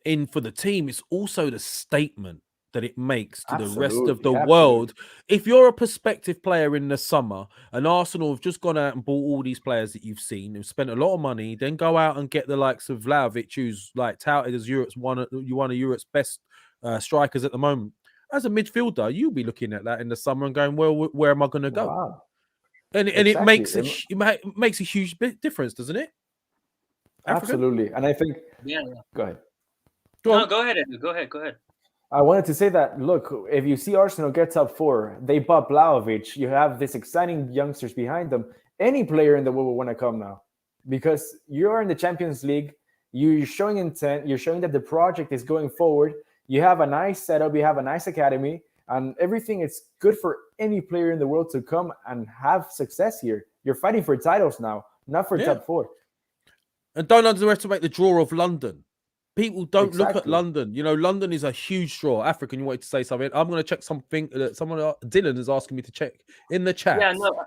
in for the team. It's also the statement that it makes to the rest of the world. If you're a prospective player in the summer and Arsenal have just gone out and bought all these players that you've seen, who've spent a lot of money, then go out and get the likes of Vlahovic, who's like touted as one of Europe's best strikers at the moment. As a midfielder, you'll be looking at that in the summer and going, well, where am I going to go? Wow. And it makes a huge difference, doesn't it? African? Absolutely. And I think... Yeah. Go ahead. Go ahead. Go ahead. I wanted to say that, look, if you see Arsenal get top 4, they bought Vlahovic, you have this exciting youngsters behind them. Any player in the world will want to come now because you're in the Champions League. You're showing intent. You're showing that the project is going forward. You have a nice setup. You have a nice academy and everything. It's good for any player in the world to come and have success here. You're fighting for titles now, not for top 4. And don't underestimate the draw of London. People don't look at London. You know, London is a huge draw. African, you wanted to say something? I'm going to check something. Dylan is asking me to check in the chat. Yeah, no.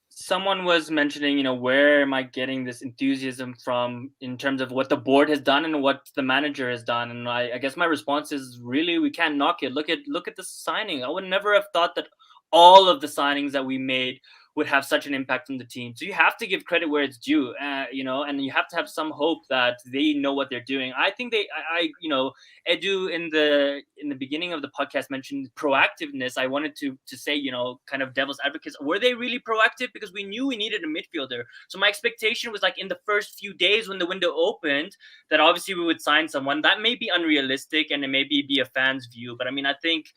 Someone was mentioning, where am I getting this enthusiasm from in terms of what the board has done and what the manager has done? And I guess my response is really we can't knock it. Look at the signing. I would never have thought that all of the signings that we made would have such an impact on the team. So you have to give credit where it's due, you know, and you have to have some hope that they know what they're doing. I think you know, Edu in the beginning of the podcast mentioned proactiveness. I wanted to say, you know, kind of devil's advocates, were they really proactive? Because we knew we needed a midfielder. So my expectation was like in the first few days when the window opened that obviously we would sign someone. That may be unrealistic and it may be a fan's view, but I mean, I think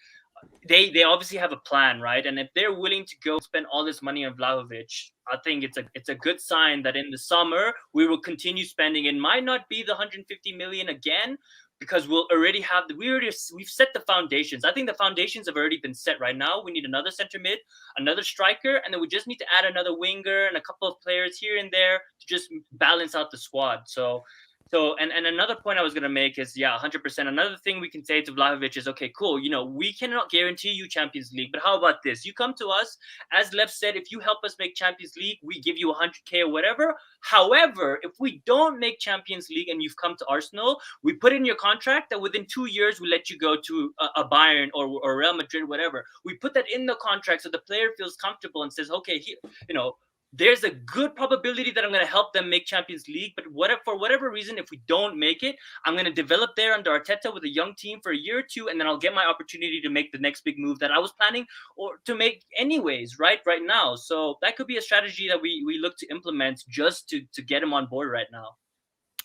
they obviously have a plan, right? And if they're willing to go spend all this money on Vlahovic, I think it's a good sign that in the summer we will continue spending. It might not be the 150 million again, because we'll already have we've set the foundations. I think the foundations have already been set right now. We need another center mid, another striker, and then we just need to add another winger and a couple of players here and there to just balance out the squad. So and another point I was going to make is, 100%. Another thing we can say to Vlahovic is, okay, cool. You know, we cannot guarantee you Champions League, but how about this? You come to us, as Lev said, if you help us make Champions League, we give you 100K or whatever. However, if we don't make Champions League and you've come to Arsenal, we put in your contract that within 2 years, we let you go to a Bayern or Real Madrid, whatever. We put that in the contract so the player feels comfortable and says, okay, you know, there's a good probability that I'm going to help them make Champions League. But for whatever reason, if we don't make it, I'm going to develop there under Arteta with a young team for a year or two, and then I'll get my opportunity to make the next big move that I was planning or to make anyways, right now. So that could be a strategy that we look to implement just to get him on board right now.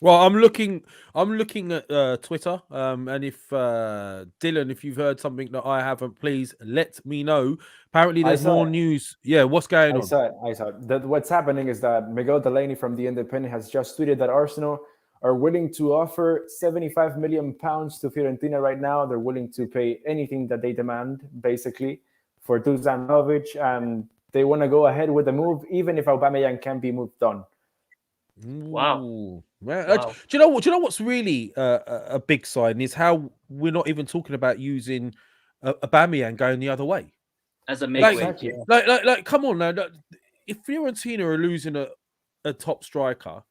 Well, I'm looking at Twitter, and if Dylan, if you've heard something that I haven't, please let me know. Apparently, there's more news. Yeah, what's going on? I saw it. What's happening is that Miguel Delaney from The Independent has just tweeted that Arsenal are willing to offer £75 million to Fiorentina right now. They're willing to pay anything that they demand, basically, for Dusan Vlahovic, and they want to go ahead with the move, even if Aubameyang can be moved on. Wow. Do you know what's really a big sign is how we're not even talking about using Aubameyang going the other way as a make-weight. Like, come on now. If Fiorentina are losing a top striker,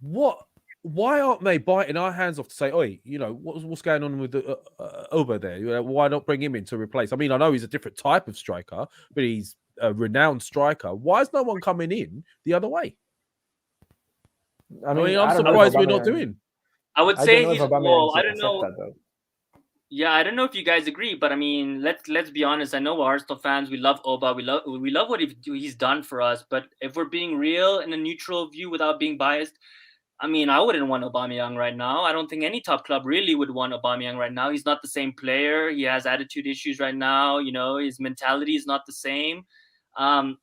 why aren't they biting our hands off to say, "Oi, you know what's going on with Oba there? You know, why not bring him in to replace?" I mean, I know he's a different type of striker, but he's a renowned striker. Why is no one coming in the other way? I mean, I'm surprised we're not doing. I would say I don't know. I don't know if you guys agree, but I mean, let's be honest. I know we're Arsenal fans. We love Oba. We love what he's done for us. But if we're being real in a neutral view without being biased, I mean, I wouldn't want Aubameyang right now. I don't think any top club really would want Aubameyang right now. He's not the same player. He has attitude issues right now. You know, his mentality is not the same.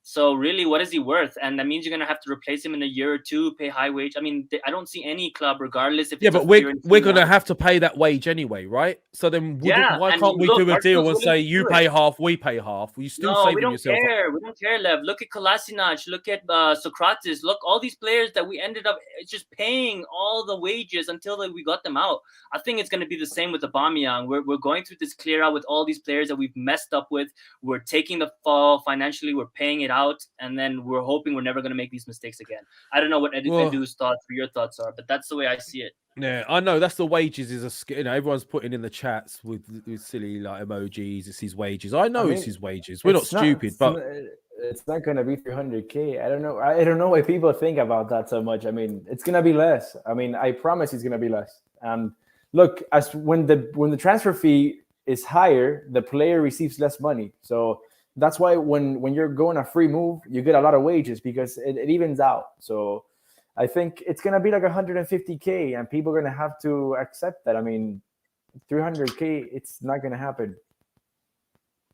So really, what is he worth? And that means you're going to have to replace him in a year or two, pay high wage. I mean, I don't see any club, regardless if but we're going to have to pay that wage anyway, right? So then why can't we do a deal and say you pay half, we pay half? You still saving yourself? We don't care, Lev. Look at Kolasinac, look at Socrates, look, all these players that we ended up just paying all the wages until we got them out. I think it's going to be the same with Aubameyang. We're going through this clear out with all these players that we've messed up with. We're taking the fall financially. We're paying it out, and then we're hoping we're never going to make these mistakes again. I don't know what Edu's thoughts or your thoughts are, but that's the way I see it. Yeah, I know that's the wages everyone's putting in the chats with silly like emojis. It's his wages. I know it's his wages. We're not stupid, but it's not going to be 300K. I don't know why people think about that so much. I mean, it's going to be less. I mean, I promise it's going to be less. And look, as when the transfer fee is higher, the player receives less money. So that's why when you're going a free move, you get a lot of wages because it evens out. So I think it's going to be like 150K and people are going to have to accept that. I mean, 300K, it's not going to happen.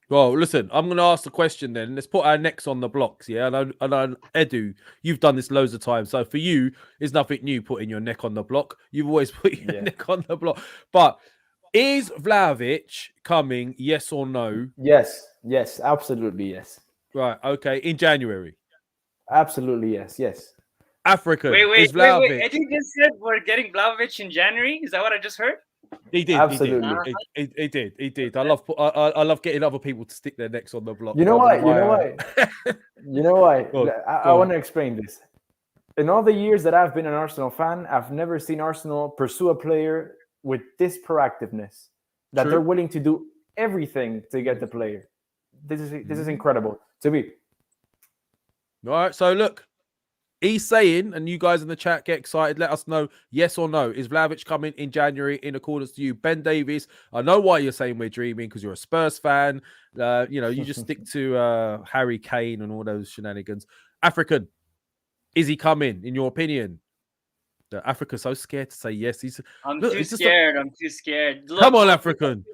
Well, listen, I'm going to ask the question then. Let's put our necks on the blocks, yeah? And Edu, you've done this loads of times. So for you, it's nothing new putting your neck on the block. You've always put your neck on the block. But is Vlahovic coming, yes or no? Yes, absolutely yes. Right, okay. In January? Absolutely yes. African. Wait. Edu just said we're getting Vlahovic in January. Is that what I just heard? He did. Absolutely. He did. I love getting other people to stick their necks on the block. You know why? I want to explain this. In all the years that I've been an Arsenal fan, I've never seen Arsenal pursue a player with this proactiveness, that they're willing to do everything to get the player. This is incredible to me. All right. So look, he's saying, and you guys in the chat get excited. Let us know, yes or no. Is Vlahovic coming in January in accordance to you? Ben Davies, I know why you're saying we're dreaming because you're a Spurs fan. You just stick to Harry Kane and all those shenanigans. African, is he coming, in your opinion? Africa's so scared to say yes. I'm too scared. Look, come on, African.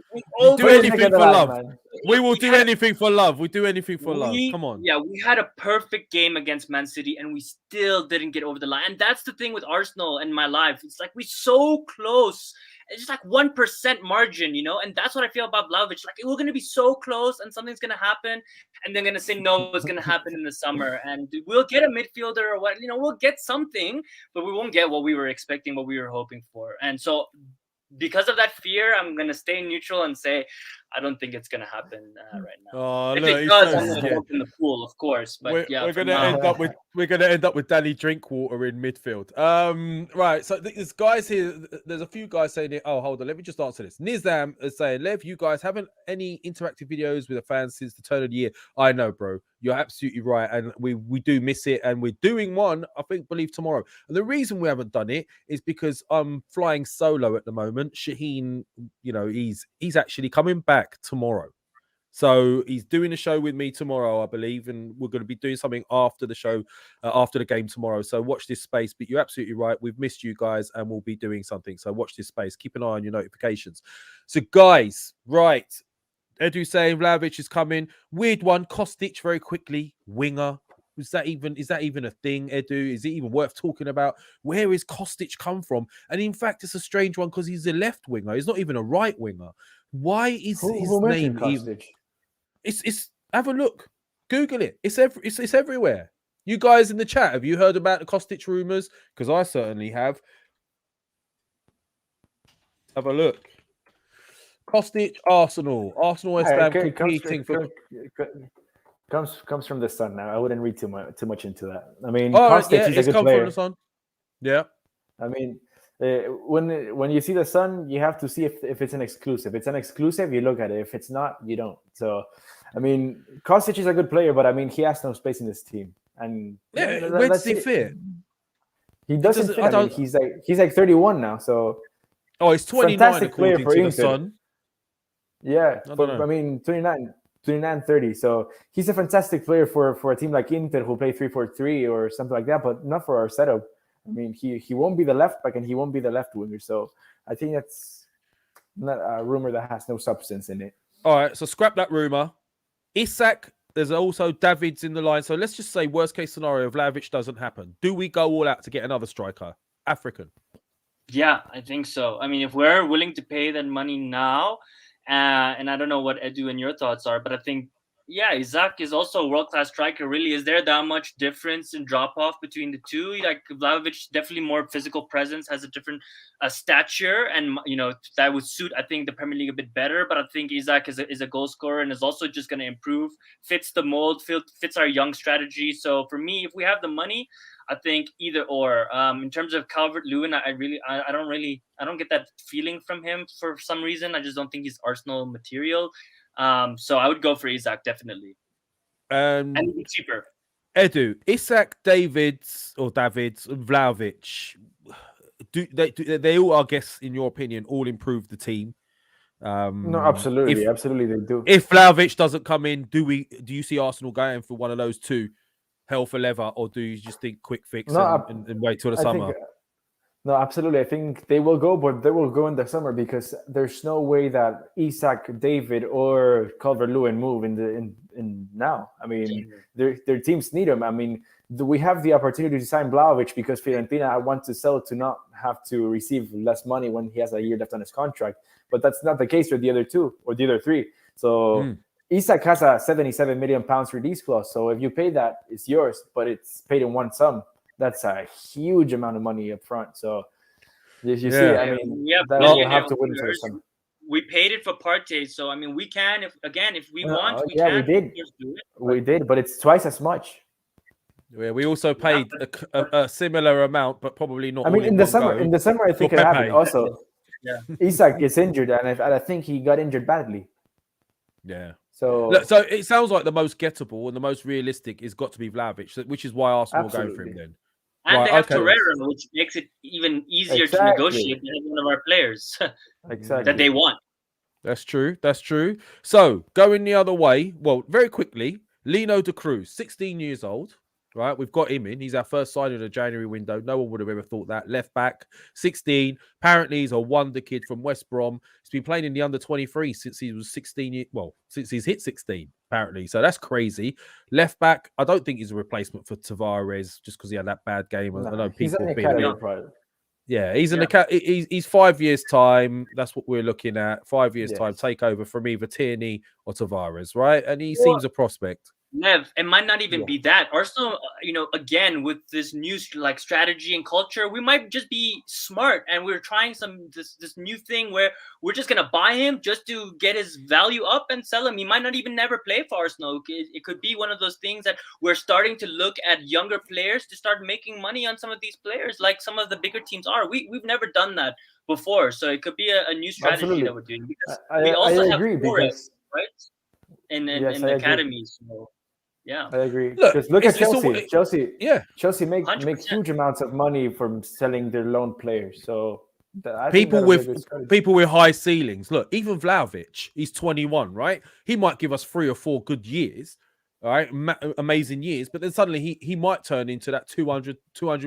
Do anything for love. We will do anything for love. We do anything for love. Come on. Yeah, we had a perfect game against Man City and we still didn't get over the line. And that's the thing with Arsenal and my life. It's like we're so close. It's just like 1% margin, and that's what I feel about Vlahovic. Like, we're going to be so close and something's going to happen and they're going to say, no, it's going to happen in the summer. And we'll get a midfielder or what, we'll get something, but we won't get what we were expecting, what we were hoping for. And so because of that fear, I'm going to stay neutral and say, I don't think it's going to happen right now. Oh, if look, it does, I'm going to look in the pool, of course. But we're going to end up with Danny Drinkwater in midfield. Right. So there's guys here. There's a few guys saying it. Oh, hold on. Let me just answer this. Nizam is saying, Lev, you guys haven't any interactive videos with the fans since the turn of the year. I know, bro. You're absolutely right, and we do miss it, and we're doing one, I believe tomorrow. And the reason we haven't done it is because I'm flying solo at the moment. Shaheen, he's actually coming back tomorrow, so he's doing a show with me tomorrow, I believe, and we're going to be doing something after the show, after the game tomorrow. So watch this space. But you're absolutely right. We've missed you guys, and we'll be doing something. So watch this space. Keep an eye on your notifications. So guys, right. Edu saying Vlahovic is coming. Weird one. Kostic very quickly. Winger. Is that even a thing, Edu? Is it even worth talking about? Where is Kostic come from? And in fact, it's a strange one because he's a left winger. He's not even a right winger. Why is his name even? It's have a look. Google it. It's everywhere. You guys in the chat, have you heard about the Kostic rumors? Because I certainly have. Have a look. Kostic, Arsenal West Ham competing for. Comes from the Sun. Now I wouldn't read too much into that. I mean, Kostic is a good player. From the Sun. Yeah. I mean, when you see the Sun, you have to see if it's an exclusive. If it's an exclusive, you look at it. If it's not, you don't. So, I mean, Kostic is a good player, but I mean, he has no space in this team. And where does he fit? He doesn't fit. I mean, he's like 31 now. So, he's 29 fantastic player according for to Inter. the Sun. Yeah, I mean 29, 30. So he's a fantastic player for a team like Inter who play 3-4-3 or something like that, but not for our setup. I mean, he won't be the left back and he won't be the left winger. So I think that's not a rumor that has no substance in it. All right, so scrap that rumor. Isak, there's also David's in the line. So let's just say worst case scenario, Vlahovic doesn't happen. Do we go all out to get another striker? African. Yeah, I think so. I mean, if we're willing to pay that money now, and I don't know what Edu and your thoughts are, but I think, Isak is also a world-class striker. Really, is there that much difference in drop-off between the two? Like, Vlahovic, definitely more physical presence, has a different stature, and that would suit, I think, the Premier League a bit better. But I think Isak is a goal scorer and is also just going to improve, fits the mold, fits our young strategy. So for me, if we have the money, I think either or. In terms of Calvert-Lewin, I don't get that feeling from him for some reason. I just don't think he's Arsenal material. So I would go for Isak definitely. And cheaper. Edu, Isak, Davids, and Vlahovic. Do they all, I guess, in your opinion, all improve the team? No, absolutely, absolutely they do. If Vlahovic doesn't come in, do you see Arsenal going for one of those two? Hell for leather, or do you just think quick fix and wait till the summer? No, absolutely. I think they will go, but they will go in the summer because there's no way that Isak, David, or Calvert-Lewin move in now. I mean, their teams need them. I mean, we have the opportunity to sign Vlahovic because Fiorentina want to sell to not have to receive less money when he has a year left on his contract. But that's not the case for the other two or the other three. So. Isak has a £77 million release clause, so if you pay that, it's yours, but it's paid in one sum. That's a huge amount of money up front. So, as you see, I mean, we'll have to win for the summer. We paid it for Partey, so I mean, we can, if we want, we can. We did, but it's twice as much. Yeah, we also paid a similar amount, but probably not. I mean, in the summer, I think it happened. Also, Isak gets injured, and I think he got injured badly. Yeah. So it sounds like the most gettable and the most realistic is got to be Vlahovic, which is why Arsenal are going for him then. And Right, they have okay. Torreira, which makes it even easier to negotiate with one of our players that they want. That's true. That's true. So going the other way, well, very quickly, Lino de Cruz, 16 years old. Right, we've got him in. He's our first signing of the January window. No one would have ever thought that. Left back, 16. Apparently, he's a wonder kid from West Brom. He's been playing in the under-23 since he was 16. Since he's hit 16, apparently. So that's crazy. Left back, I don't think he's a replacement for Tavares just because he had that bad game. I know people have been. Yeah, he's in the he's 5 years time. That's what we're looking at. 5 years time, take over from either Tierney or Tavares, right? And he seems a prospect. Nev, it might not even be that. Arsenal, again, with this new strategy and culture, we might just be smart, and we're trying this new thing where we're just gonna buy him just to get his value up and sell him. He might not even never play for Arsenal. It could be one of those things that we're starting to look at younger players to start making money on some of these players, like some of the bigger teams are. We've never done that before, so it could be a new strategy that we're doing. Because we also have Forest, right? In the academy, so. Yeah, I agree. Because look at Chelsea. Chelsea make huge 100%. amounts of money from selling their loan players. So people with high ceilings. Look, even Vlahovic, he's 21, right? He might give us 3 or 4 good years, all right, amazing years. But then suddenly he might turn into that 200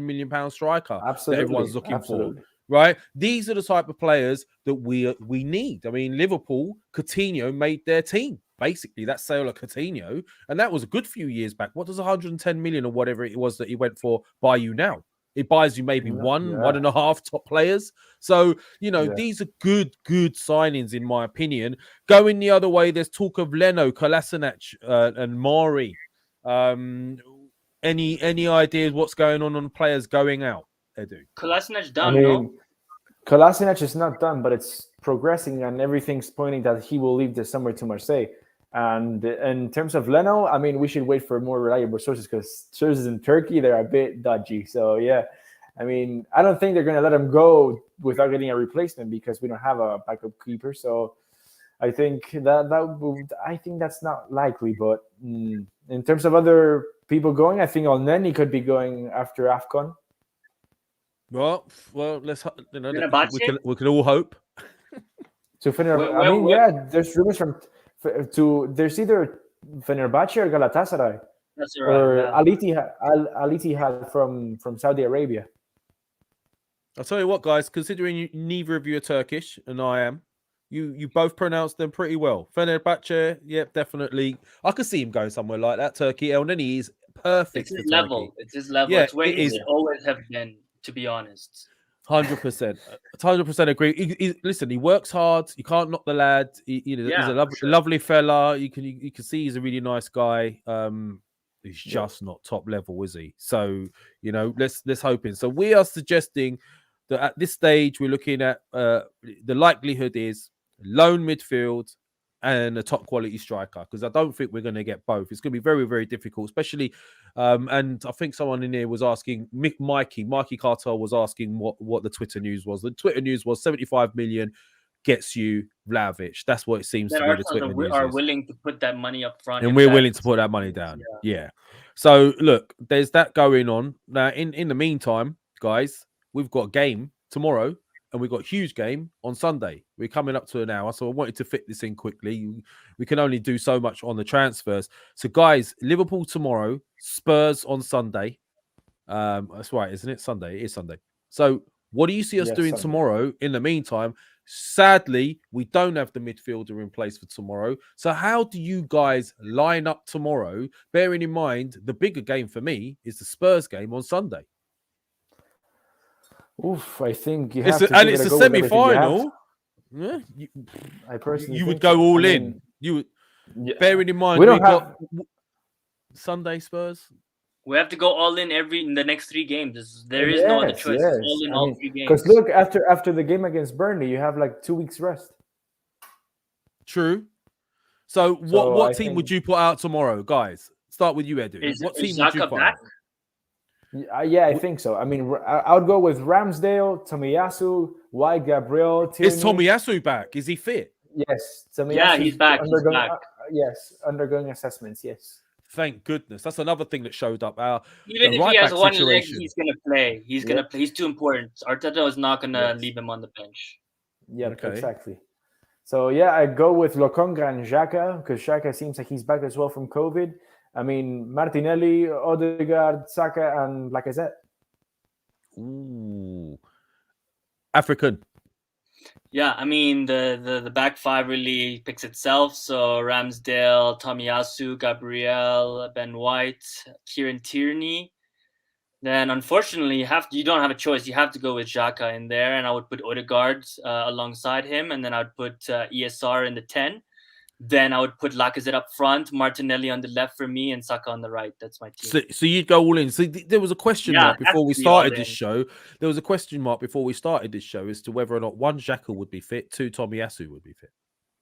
million pound striker that everyone's looking for. Right, these are the type of players that we need. I mean, Liverpool, Coutinho made their team. Basically, that's sale of Coutinho, and that was a good few years back. What does 110 million or whatever it was that he went for buy you now? It buys you maybe one and a half top players. So, these are good signings, in my opinion. Going the other way, there's talk of Leno, Kolasinac, and Mari. Any ideas what's going on players going out, Edu? Kolasinac done, Kolasinac is not done, but it's progressing, and everything's pointing that he will leave this summer to Marseille. And in terms of Leno, I mean, we should wait for more reliable sources, because sources in Turkey, they're a bit dodgy. So, yeah, I mean, I don't think they're going to let him go without getting a replacement, because we don't have a backup keeper. So I think that's not likely. But in terms of other people going, I think Elneny could be going after AFCON. Well, let's we can all hope. So there's rumors there's either Fenerbahce or Galatasaray. That's right. Or Al Ittihad from Saudi Arabia. I'll tell you what, guys, considering neither of you are Turkish and I am, you both pronounce them pretty well. Fenerbahce, yep, definitely. I could see him going somewhere like that. Turkey, Elneny is perfect. It's his level. It's his level. Yeah, it's where he always have been, to be honest. 100% agree. Listen, he works hard. You can't knock the lad. He's a lovely fella. You can see he's a really nice guy. He's just not top level, is he? So let's hope in. So we are suggesting that at this stage we're looking at the likelihood is loan midfield and a top quality striker, because I don't think we're going to get both. It's going to be very, very difficult, especially. And I think someone in here was asking, Mikey Cartel was asking what the Twitter news was. The Twitter news was 75 million gets you Vlahovic. That's what it seems to be. The Twitter news are willing to put that money up front, and we're willing to put that money down. Yeah. So look, there's that going on now. In the meantime, guys, we've got a game tomorrow. And we've got a huge game on Sunday. We're coming up to an hour, so I wanted to fit this in quickly. We can only do so much on the transfers. So, guys, Liverpool tomorrow, Spurs on Sunday. That's right, isn't it? Sunday. It is Sunday. So, what do you see us doing tomorrow? In the meantime, sadly, we don't have the midfielder in place for tomorrow. So, how do you guys line up tomorrow? Bearing in mind, the bigger game for me is the Spurs game on Sunday. Oof, I think you have to. And it's a semi-final. Yeah, I personally, you would go all in. You would, bearing in mind, we got Sunday Spurs. We have to go all in in the next 3 games. There is no other choice. All in all 3 games. Because look, after the game against Burnley, you have like 2 weeks rest. True. So what team would you put out tomorrow, guys? Start with you, Edu. What team would you put out? Yeah, I think so. I mean, I would go with Ramsdale, Tomiyasu, White, Gabriel. Is Tomiyasu back? Is he fit? Yes, Tomiyasu. Yeah, he's back. Yes, undergoing assessments. Yes. Thank goodness. That's another thing that showed up. Even The if he right has back one leg, situation. he's gonna play. He's gonna play. He's too important. Arteta is not gonna leave him on the bench. Yep, Okay. exactly. So yeah, I go with Lokonga and Xhaka because Xhaka seems like he's back as well from COVID. I mean, Martinelli, Odegaard, Saka, and Lacazette. Ooh. African. Yeah, I mean the back five really picks itself. So Ramsdale, Tomiyasu, Gabriel, Ben White, Kieran Tierney. Then unfortunately you don't have a choice. You have to go with Xhaka in there, and I would put Odegaard alongside him, and then I would put ESR in the 10. Then I would put Lacazette up front, Martinelli on the left for me, and Saka on the right. That's my team. So you'd go all in. So there was a question mark before we started this show. There was a question mark before we started this show as to whether or not one, Xhaka would be fit, two, Tomiyasu would be fit.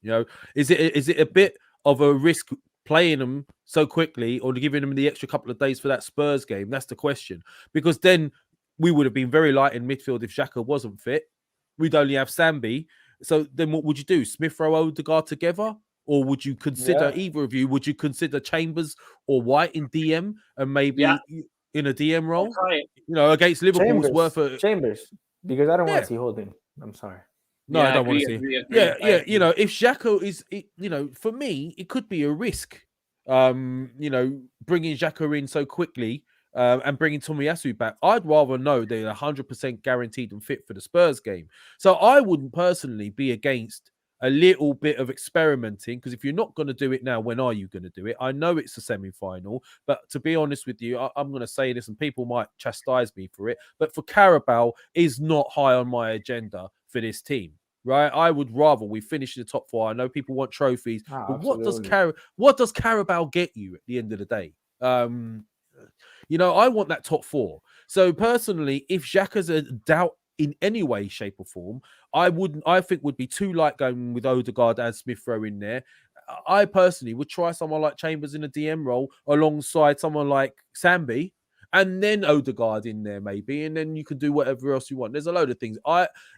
You know, is it a bit of a risk playing them so quickly or giving them the extra couple of days for that Spurs game? That's the question. Because then we would have been very light in midfield if Xhaka wasn't fit. We'd only have Sambi. So then what would you do? Smith Rowe, Odegaard together? Or would you consider, either of you, would you consider Chambers or White in DM and maybe in a DM role? You know, against Liverpool, it's worth a... Chambers, because I don't want to see Holding. I'm sorry. No, I don't want to see. Agree. You know, if Xhaka is, you know, for me, it could be a risk. You know, bringing Xhaka in so quickly and bringing Tomiyasu back. I'd rather know they're 100% guaranteed and fit for the Spurs game. So I wouldn't personally be against a little bit of experimenting, because if you're not going to do it now, when are you going to do it? I know it's a semi-final, but to be honest with you, I'm going to say this, and people might chastise me for it, but for Carabao is not high on my agenda for this team. Right, I would rather we finish in the top four. I know people want trophies, but what does Carabao get you at the end of the day? You know, I want that top four. So personally, if Xhaka's a doubt in any way, shape, or form, I think would be too light going with Odegaard and Smith Rowe in there. I personally would try someone like Chambers in a DM role alongside someone like Sambi, and then Odegaard in there maybe, and then you can do whatever else you want. There's a load of things.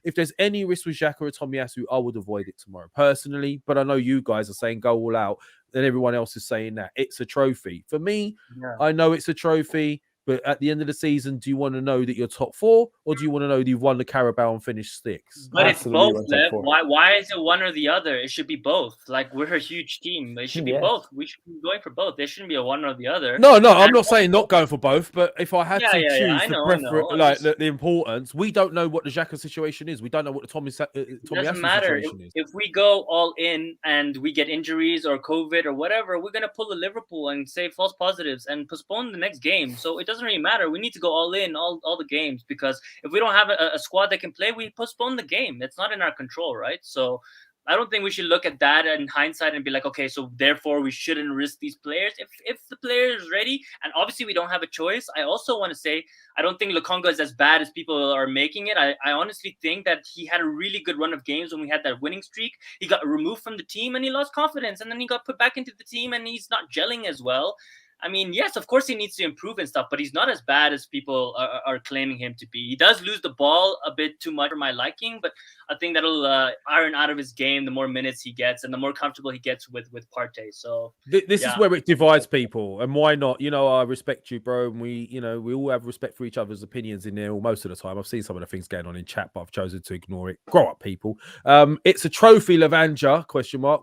If there's any risk with Xhaka or Tomiyasu, I would avoid it tomorrow personally. But I know you guys are saying go all out, and everyone else is saying that it's a trophy. For me, I know it's a trophy. But at the end of the season, do you want to know that you're top four, or do you want to know that you've won the Carabao and finished sixth? But absolutely, it's both, Lev. Why is it one or the other? It should be both. Like, we're a huge team. It should be both. We should be going for both. There shouldn't be a one or the other. No, I'm not saying not going for both, but if I had to choose the importance, we don't know what the Xhaka situation is. We don't know what the Tomiyasu situation is. If we go all in and we get injuries or COVID or whatever, we're going to pull a Liverpool and say false positives and postpone the next game. So it doesn't really matter. We need to go all in all the games, because if we don't have a squad that can play, we postpone the game. That's not in our control, right? So I don't think we should look at that in hindsight and be like, okay, so therefore we shouldn't risk these players. If the player is ready, and obviously we don't have a choice. I also want to say, I don't think Lokonga is as bad as people are making it. I honestly think that he had a really good run of games when we had that winning streak. He got removed from the team and he lost confidence, and then he got put back into the team and he's not gelling as well. I mean, yes, of course he needs to improve and stuff, but he's not as bad as people are claiming him to be. He does lose the ball a bit too much for my liking, but I think that'll iron out of his game the more minutes he gets and the more comfortable he gets with partey. So this is where it divides people, and why not? You know, I respect you, bro, and we all have respect for each other's opinions in there. Most of the time, I've seen some of the things going on in chat, but I've chosen to ignore it. Grow up, people. It's a trophy, Lavanja? ?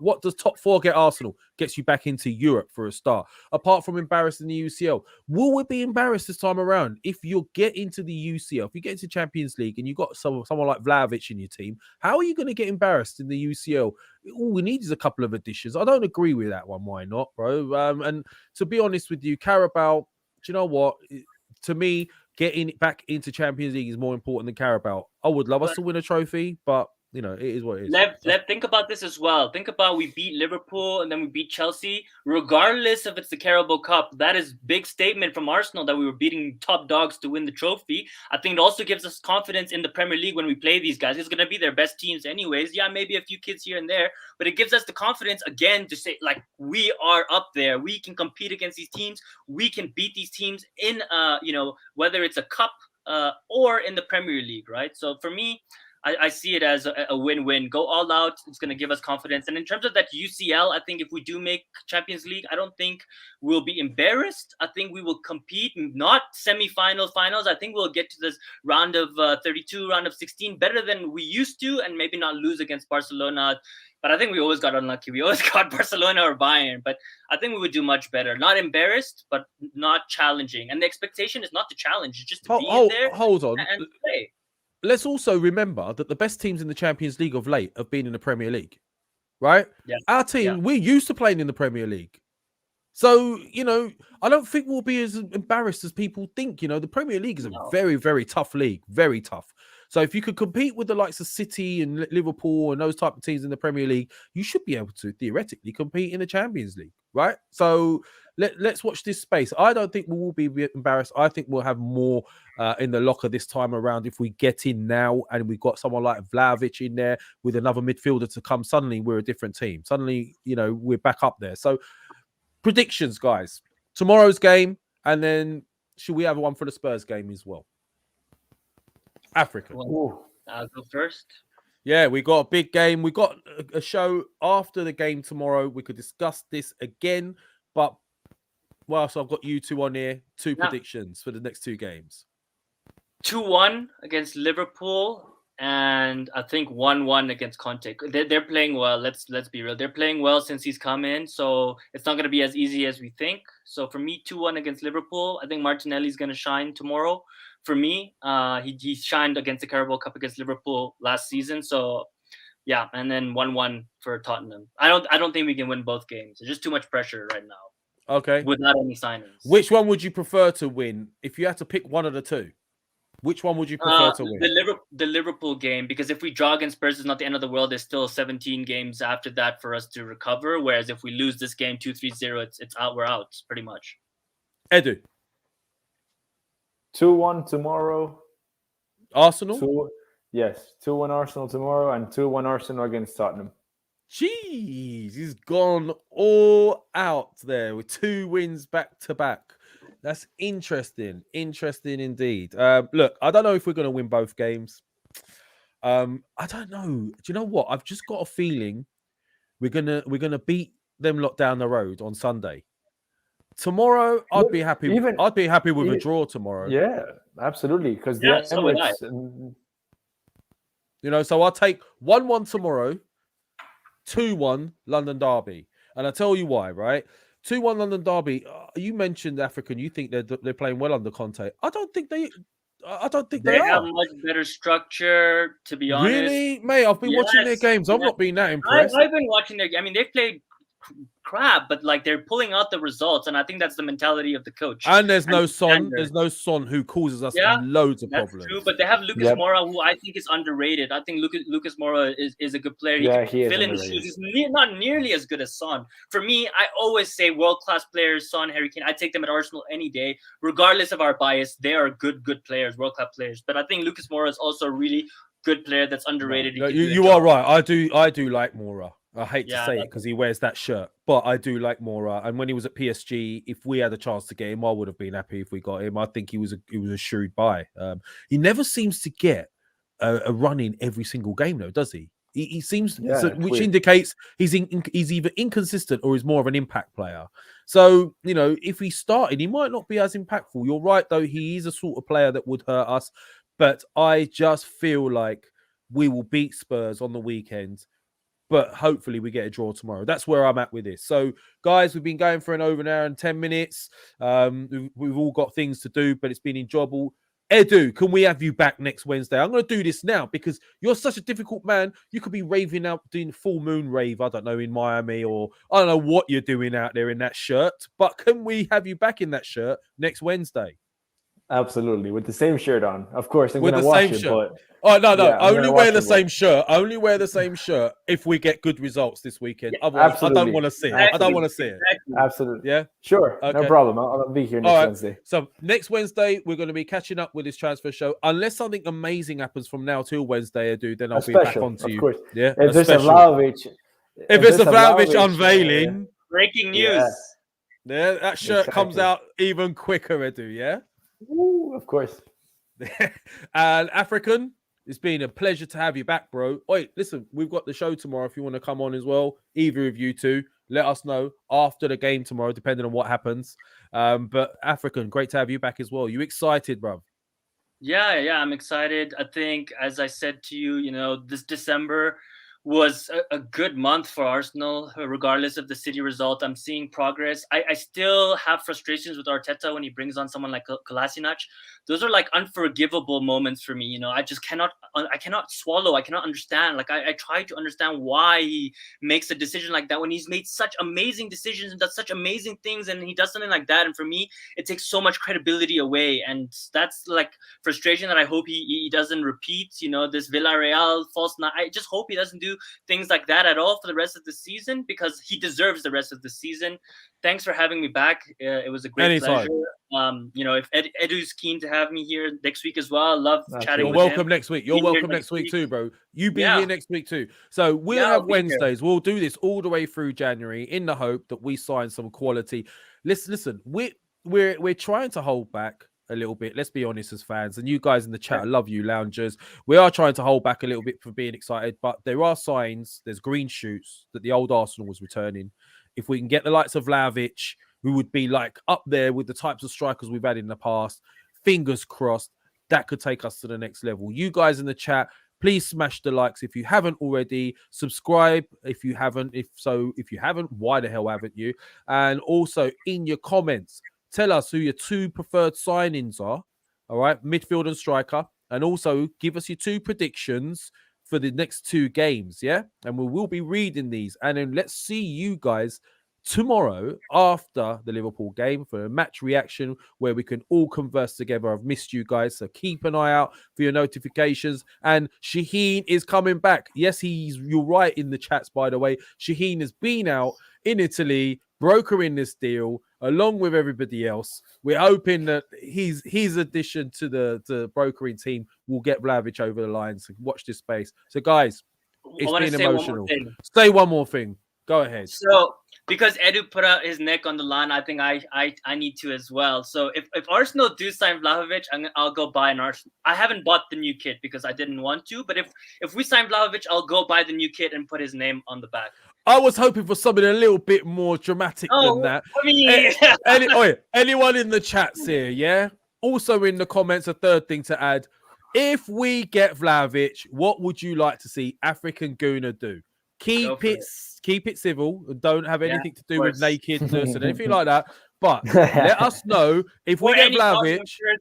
What does top four get Arsenal? Gets you back into Europe for a start. Apart from embarrassed in the UCL, will we be embarrassed this time around? If you get into the UCL, if you get into Champions League and you got someone like Vlahovic in your team, how are you going to get embarrassed in the UCL? All we need is a couple of additions. I don't agree with that one. Why not, bro? And to be honest with you, Carabao, do you know what? To me, getting back into Champions League is more important than Carabao. I would love us to win a trophy, but you know, it is what it is. Lev, think about this as well. Think about, we beat Liverpool and then we beat Chelsea. Regardless if it's the Carabao Cup, that is big statement from Arsenal that we were beating top dogs to win the trophy. I think it also gives us confidence in the Premier League when we play these guys. It's going to be their best teams anyways. Yeah, maybe a few kids here and there, but it gives us the confidence again to say, like, we are up there. We can compete against these teams. We can beat these teams in, whether it's a cup or in the Premier League, right? So for me, I see it as a win-win. Go all out. It's going to give us confidence. And in terms of that UCL, I think if we do make Champions League, I don't think we'll be embarrassed. I think we will compete, not semi-final, finals. I think we'll get to this round of 32, round of 16 better than we used to, and maybe not lose against Barcelona. But I think we always got unlucky. We always got Barcelona or Bayern. But I think we would do much better. Not embarrassed, but not challenging. And the expectation is not to challenge. It's just to be in there hold on. and play. Let's also remember that the best teams in the Champions League of late have been in the Premier League, right? Yeah. Our team, we're used to playing in the Premier League. So, I don't think we'll be as embarrassed as people think. The Premier League is a very, very tough league, very tough. So if you could compete with the likes of City and Liverpool and those type of teams in the Premier League, you should be able to theoretically compete in the Champions League, right? So let's watch this space. I don't think we will be embarrassed. I think we'll have more in the locker this time around if we get in now and we've got someone like Vlahovic in there with another midfielder to come. Suddenly we're a different team. Suddenly, we're back up there. So predictions, guys. Tomorrow's game, and then should we have one for the Spurs game as well? Africa. I'll go first. Yeah, we got a big game. We got a show after the game tomorrow. We could discuss this again, but whilst I've got you two on here, predictions for the next two games. 2-1 against Liverpool, and I think 1-1 against Conte. They're playing well. Let's be real. They're playing well since he's come in, so it's not going to be as easy as we think. So for me, 2-1 against Liverpool. I think Martinelli's going to shine tomorrow. For me, he shined against the Carabao Cup against Liverpool last season. So yeah, and then 1-1 for Tottenham. I don't think we can win both games. There's just too much pressure right now. Okay. Without any signings. Which one would you prefer to win if you had to pick one of the two? Which one would you prefer to win? The Liverpool game, because if we draw against Spurs, it's not the end of the world. There's still 17 games after that for us to recover. Whereas if we lose this game 2-3-0, it's out. We're out pretty much. Edu. 2-1 tomorrow. Arsenal? Yes, 2-1 Arsenal tomorrow and 2-1 Arsenal against Tottenham. Jeez, he's gone all out there with 2 wins back to back. That's interesting. Interesting indeed. Look, I don't know if we're going to win both games. I don't know. Do you know what? I've just got a feeling we're gonna beat them lot down the road on Sunday. Tomorrow, I'd be happy. I'd be happy with a draw tomorrow. Yeah, absolutely. Because so would I. So I'll take 1-1 tomorrow, 2-1 London Derby, and I tell you why. Right, 2-1 London Derby. You mentioned African. You think they're playing well under Conte. I don't think they have much better structure. To be honest, really, mate. I've been watching their games. I've not been that impressed. I've been watching their. I mean, they've played crap, but like they're pulling out the results, and I think that's the mentality of the coach. And there's no Son. There's no Son who causes us loads of problems. True, but they have Lucas Moura, who I think is underrated. I think Lucas Moura is a good player. He can fill in the shoes. He's not nearly as good as Son. For me, I always say world-class players, Son, Harry Kane. I take them at Arsenal any day, regardless of our bias. They are good players, world-class players. But I think Lucas Moura is also a really good player that's underrated. You are right. I do like Moura. I hate to say it because he wears that shirt, but I do like Moura. And when he was at PSG, if we had a chance to get him, I would have been happy if we got him. I think he was a shrewd buy. He never seems to get a run in every single game, though, does he? He seems, which indicates he's either inconsistent or is more of an impact player. So if he started, he might not be as impactful. You're right, though. He is a sort of player that would hurt us, but I just feel like we will beat Spurs on the weekend. But hopefully we get a draw tomorrow. That's where I'm at with this. So, guys, we've been going for over an hour and 10 minutes. We've all got things to do, but it's been enjoyable. Edu, can we have you back next Wednesday? I'm going to do this now because you're such a difficult man. You could be raving out, doing full moon rave, I don't know, in Miami, or I don't know what you're doing out there in that shirt. But can we have you back in that shirt next Wednesday? Absolutely, with the same shirt on. Of course, I'm going to watch it, but... Oh, no. Only wear the same shirt. Only wear the same shirt if we get good results this weekend. Otherwise, absolutely. I don't want to see it. I don't want to see it. Absolutely. Yeah? Sure. Okay. No problem. I'll be here next Wednesday. So next Wednesday, we're going to be catching up with this transfer show. Unless something amazing happens from now till Wednesday, then I'll be back onto you. Of course. Yeah? If there's a Vlahovic... If it's a Vlahovic unveiling... Breaking news. Yeah, that shirt comes out even quicker, Edu, yeah? Ooh, of course. And African... It's been a pleasure to have you back, bro. Wait, listen, we've got the show tomorrow. If you want to come on as well, either of you two, let us know after the game tomorrow, depending on what happens. But African, great to have you back as well. You excited, bro? Yeah, I'm excited. I think, as I said to you, this December was a good month for Arsenal, regardless of the City result. I'm seeing progress. I still have frustrations with Arteta when he brings on someone like Kolasinac. Those are like unforgivable moments for me. I just cannot swallow. I cannot understand. Like I try to understand why he makes a decision like that when he's made such amazing decisions and does such amazing things, and he does something like that. And for me, it takes so much credibility away. And that's like frustration that I hope he doesn't repeat. This Villarreal false night. I just hope he doesn't do things like that at all for the rest of the season, because he deserves the rest of the season. Thanks for having me back. It was a great pleasure. If Edu's keen to have me here next week as well, I love chatting with him. You're welcome next week. You're welcome next week too, bro. You be here next week too. So we'll have Wednesdays. We'll do this all the way through January in the hope that we sign some quality. Listen, we're trying to hold back a little bit. Let's be honest as fans, and you guys in the chat, I love you loungers. We are trying to hold back a little bit for being excited, but there are signs, there's green shoots that the old Arsenal was returning. If we can get the likes of Vlahovic, who would be like up there with the types of strikers we've had in the past, fingers crossed, that could take us to the next level. You guys in the chat, please smash the likes if you haven't already. Subscribe if you haven't. If you haven't, why the hell haven't you? And also in your comments, tell us who your two preferred signings are, all right? Midfield and striker. And also give us your two predictions for the next two games, yeah? And we will be reading these. And then let's see you guys tomorrow after the Liverpool game for a match reaction where we can all converse together. I've missed you guys, so keep an eye out for your notifications. And Shaheen is coming back. Yes, you're right in the chats, by the way. Shaheen has been out in Italy, brokering this deal along with everybody else. We're hoping that his addition to the brokering team will get Vlahovic over the line. So watch this space. So guys, it's been emotional. Say one more thing. Go ahead. So because Edu put out his neck on the line, I think I need to as well. So if Arsenal do sign Vlahovic, I'll go buy an Arsenal. I haven't bought the new kit because I didn't want to. But if we sign Vlahovic, I'll go buy the new kit and put his name on the back. I was hoping for something a little bit more dramatic than that. I mean, anyone in the chats here, yeah? Also in the comments, a third thing to add. If we get Vlahovic, what would you like to see African Gooner do? Keep it civil. Don't have anything to do with nakedness and anything like that. But let us know if we get Vlahovic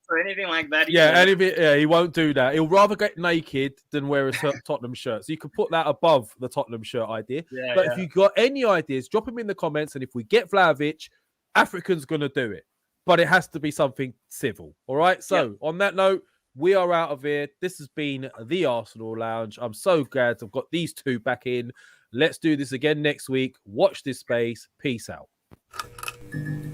or anything like that. He won't do that. He'll rather get naked than wear a Tottenham shirt. So you can put that above the Tottenham shirt idea. If you've got any ideas, drop them in the comments. And if we get Vlahovic, African's going to do it. But it has to be something civil. All right? So on that note, we are out of here. This has been the Arsenal Lounge. I'm so glad I've got these two back in. Let's do this again next week. Watch this space. Peace out.